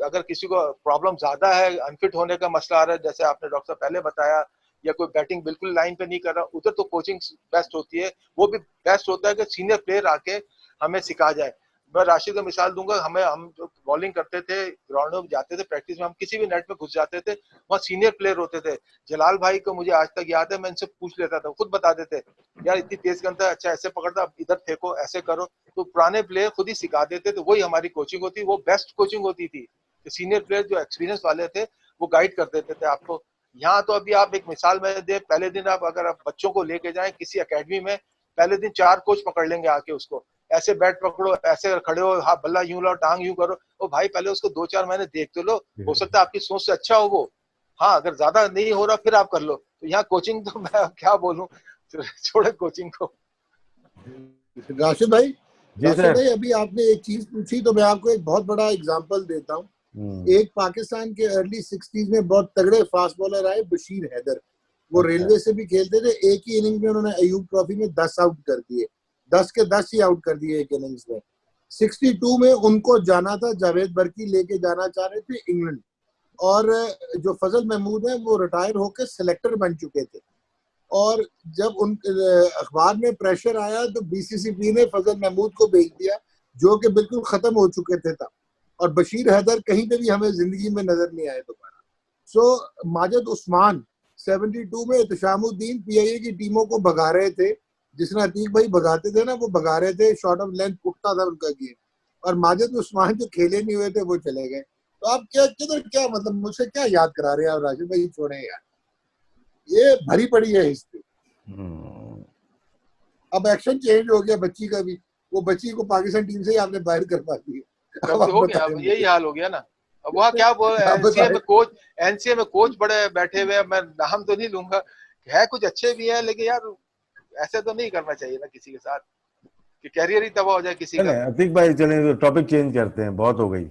अगर किसी को प्रॉब्लम ज्यादा है, अनफिट होने का मसला आ रहा है, जैसे आपने डॉक्टर साहब पहले बताया, या कोई बैटिंग बिल्कुल लाइन पे नहीं कर रहा, उधर तो कोचिंग बेस्ट होती है। वो भी बेस्ट होता है कि सीनियर प्लेयर आके हमें सिखा जाए। मैं राशिद का मिसाल दूंगा, हम जो बॉलिंग करते थे, ग्राउंड में जाते थे प्रैक्टिस में, हम किसी भी नेट में घुस जाते थे, वहाँ सीनियर प्लेयर होते थे। जलाल भाई को मुझे आज तक याद है, मैं इनसे पूछ लेता था, खुद बता देते यार इतनी तेज गेंद है, अच्छा ऐसे पकड़ता, अब इधर फेंको, ऐसे करो। तो पुराने प्लेयर खुद ही सिखा देते थे, वही हमारी कोचिंग होती, वो बेस्ट कोचिंग होती थी। सीनियर प्लेयर जो एक्सपीरियंस वाले थे वो गाइड कर देते थे आपको। यहाँ तो अभी आप एक मिसाल में दे, पहले दिन आप अगर आप बच्चों को लेके जाएं किसी एकेडमी में, पहले दिन 4 कोच पकड़ लेंगे आके उसको, ऐसे बैट पकड़ो, ऐसे खड़े हो, हाँ बल्ला यूं लो, टांग यूं करो। ओ भाई पहले उसको 2-4 महीने देख तो लो, हो सकता है आपकी सोच से अच्छा हो वो। हाँ, अगर ज्यादा नहीं हो रहा फिर आप कर लो। तो यहाँ कोचिंग तो मैं क्या बोलूं, छोड़े कोचिंग को। राशिद भाई, जी सर। अभी आपने एक चीज पूछी तो मैं आपको एक बहुत बड़ा एग्जांपल देता हूँ। एक पाकिस्तान के अर्ली 60s में बहुत तगड़े फास्ट बॉलर आए, बशीर हैदर। वो अच्छा। रेलवे से भी खेलते थे। एक ही इनिंग में उन्होंने अयूब ट्रॉफी में 10 आउट कर दिए, 10 के 10 ही आउट कर दिए एक इनिंग्स में। 62 में उनको जाना था, जावेद बर्की लेके जाना चाह रहे थे इंग्लैंड, और जो फजल महमूद है वो रिटायर होकर सिलेक्टर बन चुके थे। और जब उन अखबार में प्रेशर आया तो बीसीसीबी ने फजल महमूद को भेज दिया, जो कि बिल्कुल खत्म हो चुके थे तब। और बशीर हैदर कहीं पे भी हमें जिंदगी में नजर नहीं आए दोबारा। सो माजिद उस्मान 72 में इत्शामुद्दीन पीआईए की टीमों को भगा रहे थे, जिसने अतीक भाई भगाते थे ना, वो भगा रहे थे, शॉर्ट ऑफ लेंथ उठता था उनका गेम, और माजिद उस्मान जो खेले नहीं हुए थे वो चले गए। तो आप क्या किधर क्या मतलब मुझसे क्या याद करा रहे हैं आप राशिद भाई? छोड़े यार, ये भरी पड़ी है हिस्ट्री। अब एक्शन चेंज हो गया बच्ची का भी, वो बच्ची को पाकिस्तान टीम से ही आपने बाहर करवा दिया। अब हो गया, अब यही हाल हो गया ना। अब वहाँ क्या एनसीए में कोच बड़े बैठे हुए हैं, मैं नाम तो नहीं लूंगा, है कुछ अच्छे भी हैं, लेकिन यार ऐसे तो नहीं करना चाहिए ना किसी के साथ कि कैरियर ही तबाह हो जाए किसी का। अतीक भाई चलें तो टॉपिक चेंज करते हैं, बहुत हो गई।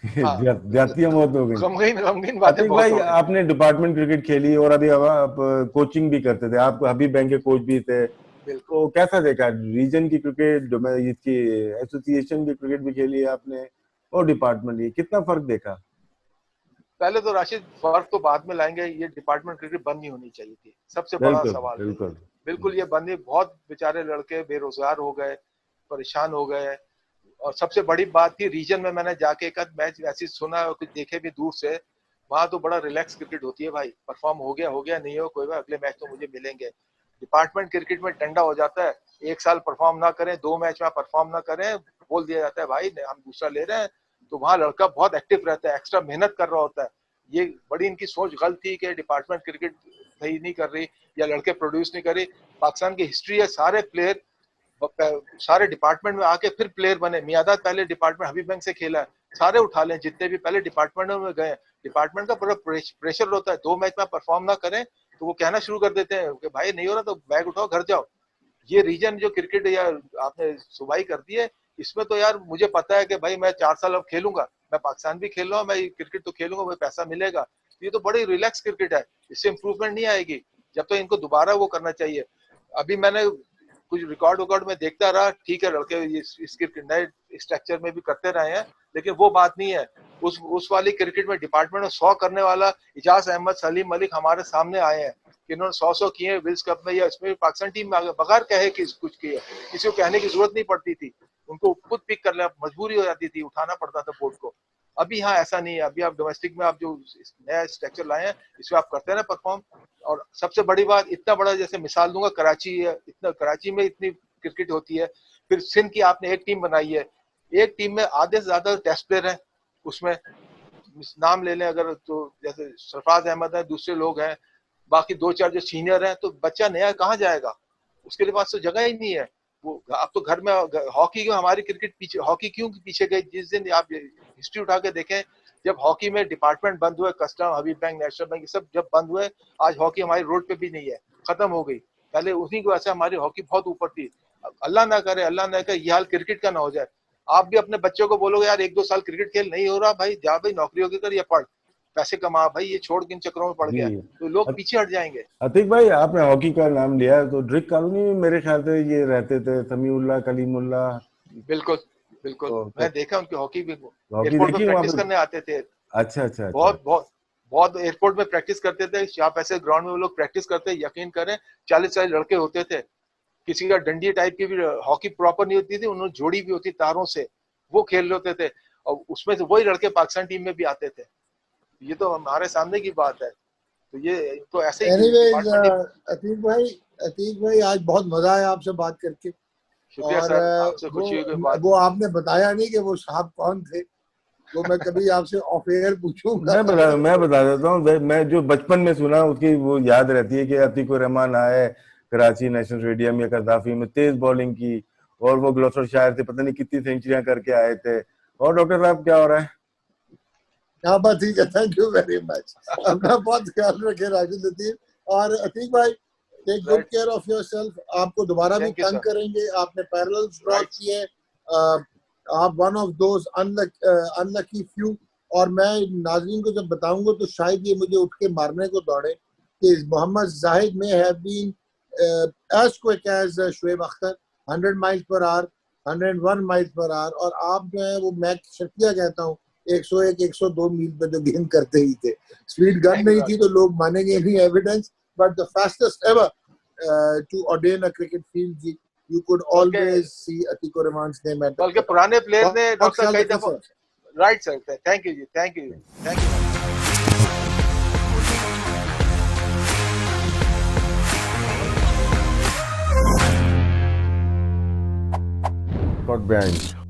हाँ, जातियां बहुत हो गई। गमगीन बातें अतीक बहुत भाई हो गई। आपने डिपार्टमेंट क्रिकेट खेली और अभी आप कोचिंग भी करते थे, आप हबीब बैंक के कोच भी थे, तो कैसा देखा रीजन की क्रिकेट, इसकी एसोसिएशन की क्रिकेट भी खेली है आपने और डिपार्टमेंट की, कितना फर्क देखा? पहले तो राशिद फर्क तो बाद में लाएंगे, ये डिपार्टमेंट क्रिकेट बंद नहीं होनी चाहिए थी, सबसे बड़ा सवाल बिल्कुल बिल्कुल ये बंद नहीं। बहुत बेचारे लड़के बेरोजगार हो गए, परेशान हो गए, और सबसे बड़ी बात थी रीजन में मैंने जाके एक मैच ऐसी सुना और कुछ देखे भी दूर से, वहां तो बड़ा रिलैक्स क्रिकेट होती है भाई, परफॉर्म हो गया नहीं हो कोई बात, अगले मैच तो मुझे मिलेंगे। डिपार्टमेंट क्रिकेट में डंडा हो जाता है, एक साल परफॉर्म ना करें, 2 मैच में परफॉर्म ना करें, बोल दिया जाता है भाई हम दूसरा ले रहे हैं। तो वहां लड़का बहुत एक्टिव रहता है, एक्स्ट्रा मेहनत कर रहा होता है। ये बड़ी इनकी सोच गलत थी कि डिपार्टमेंट क्रिकेट सही नहीं कर रही या लड़के प्रोड्यूस नहीं कर रही। पाकिस्तान की हिस्ट्री है, सारे प्लेयर सारे डिपार्टमेंट में आके फिर प्लेयर बने। मियादाद पहले डिपार्टमेंट हबीब बैंक से खेला है, सारे उठा लें जितने भी पहले डिपार्टमेंट में गए। डिपार्टमेंट का बड़ा प्रेशर होता है, 2 मैच में परफॉर्म ना करें तो वो कहना शुरू कर देते हैं कि भाई नहीं हो रहा तो बैग उठाओ घर जाओ। ये रीजन जो क्रिकेट या आपने सुबाई कर दी है, इसमें तो यार मुझे पता है कि भाई मैं 4 साल अब खेलूंगा, मैं पाकिस्तान भी खेल रहा हूँ, मैं क्रिकेट तो खेलूंगा, मुझे पैसा मिलेगा। ये तो बड़ी रिलैक्स क्रिकेट है, इससे इम्प्रूवमेंट नहीं आएगी जब तो इनको दोबारा वो करना चाहिए। अभी मैंने कुछ रिकॉर्ड में देखता रहा, ठीक है लड़के इसके नए स्ट्रक्चर में भी करते रहे हैं, लेकिन वो बात नहीं है। उस वाली क्रिकेट में डिपार्टमेंट में 100 करने वाला इजाज अहमद, सलीम मलिक हमारे सामने आए हैं कि इन्होंने 100 किए विल्स कप में या इसमें पाकिस्तान टीम में बगैर कहे कि कुछ किया, किसी को कहने की जरूरत नहीं पड़ती थी, उनको खुद पिक कर लेना मजबूरी हो जाती थी, उठाना पड़ता था बोर्ड को। अभी हाँ ऐसा नहीं है, अभी आप डोमेस्टिक में आप जो नया स्ट्रक्चर लाए हैं इसमें आप करते हैं ना परफॉर्म। और सबसे बड़ी बात, इतना बड़ा जैसे मिसाल दूंगा कराची है, इतना कराची में इतनी क्रिकेट होती है, फिर सिंध की आपने एक टीम बनाई है, एक टीम में आधे से ज्यादा टेस्ट प्लेयर हैं, उसमें नाम ले लें अगर तो जैसे सरफराज अहमद है, दूसरे लोग हैं, बाकी 2-4 जो सीनियर हैं, तो बच्चा नया कहाँ जाएगा, उसके लिए पास तो जगह ही नहीं है। वो अब तो घर में हॉकी क्यों हमारी क्रिकेट पीछे, हॉकी क्यों पीछे गई? जिस दिन आप हिस्ट्री उठा के देखें, जब हॉकी में डिपार्टमेंट बंद हुए, कस्टम, हबीब बैंक, नेशनल बैंक, सब जब बंद हुए, आज हॉकी हमारी रोड पे भी नहीं है, खत्म हो गई। पहले उन्हीं की वजह से हमारी हॉकी बहुत ऊपर थी। अल्लाह ना करे ये हाल क्रिकेट का ना हो जाए। आप भी अपने बच्चों को बोलोगे यार 1-2 साल क्रिकेट खेल, नहीं हो रहा भाई, जा भाई नौकरी होगी कर या पढ़, पैसे कमा भाई, ये छोड़ किन चक्रों में पड़ गया, तो लोग पीछे हट जाएंगे। अतीक भाई आपने हॉकी का नाम लिया, तो ड्रिक कॉलोनी में मेरे ख्याल से ये रहते थे समीउल्लाह, कलीमुल्लाह। बिल्कुल मैं देखा उनकी हॉकी भी, हॉकी एयरपोर्ट में देखी प्रैक्टिस करने आते थे। अच्छा। बहुत एयरपोर्ट में प्रैक्टिस करते थे, आप ऐसे ग्राउंड में वो लोग प्रैक्टिस करते, यकीन करें 40 लड़के होते थे, किसी का डंडी टाइप की भी हॉकी प्रॉपर नहीं होती थी, उन्होंने जोड़ी भी होती तारों से, वो खेल रहे होते थे, और उसमें से वही लड़के पाकिस्तान टीम में भी आते थे। ये तो हमारे सामने की बात है। तो ये तो ऐसे ही अतीक भाई आज बहुत मजा आया आपसे बात करके। शुक्रिया सर, आपसे खुशी हुई बात। वो आपने बताया नहीं कि वो साहब कौन थे, वो मैं कभी आपसे ऑफ एयर पूछूंगा। मैं बता देता हूँ, मैं जो बचपन में सुना उसकी वो याद रहती है कि अतीकुर रहमान आए कराची नेशनल स्टेडियम या कदाफी में, तेज बॉलिंग की, और वो ग्लोसर शायर थे, पता नहीं कितनी सेंचुरियां करके आए थे। और डॉक्टर साहब क्या हो रहा है? हाँ बस ठीक है, थैंक यू वेरी मच। अपना बहुत ख्याल रखें राशिद लतीफ, और अतीक भाई take good care of yourself. आपको दोबारा भी तंग करेंगे, आपने पैरेलल्स ड्रॉ किए, आप one of those unlucky few. और मैं नाज़रीन को जब बताऊंगा तो शायद ये मुझे उठ के मारने को दौड़े कि Mohammad Zahid may have been as quick as Shoaib Akhtar 100 miles per hour, 101 miles per hour, और आप जो है वो मैं शर्तिया कहता हूँ 101-102 मील पे तो गेम करते ही थे। स्पीड गन नहीं थी तो लोग मानेंगे नहीं evidence, but the fastest ever to ordain a cricket field, you could always see Atikur Rahman's name at. बल्कि पुराने प्लेयर ने डॉक्टर कई दफा, राइट सर, थैंक यू जी, थैंक यू। Caught behind.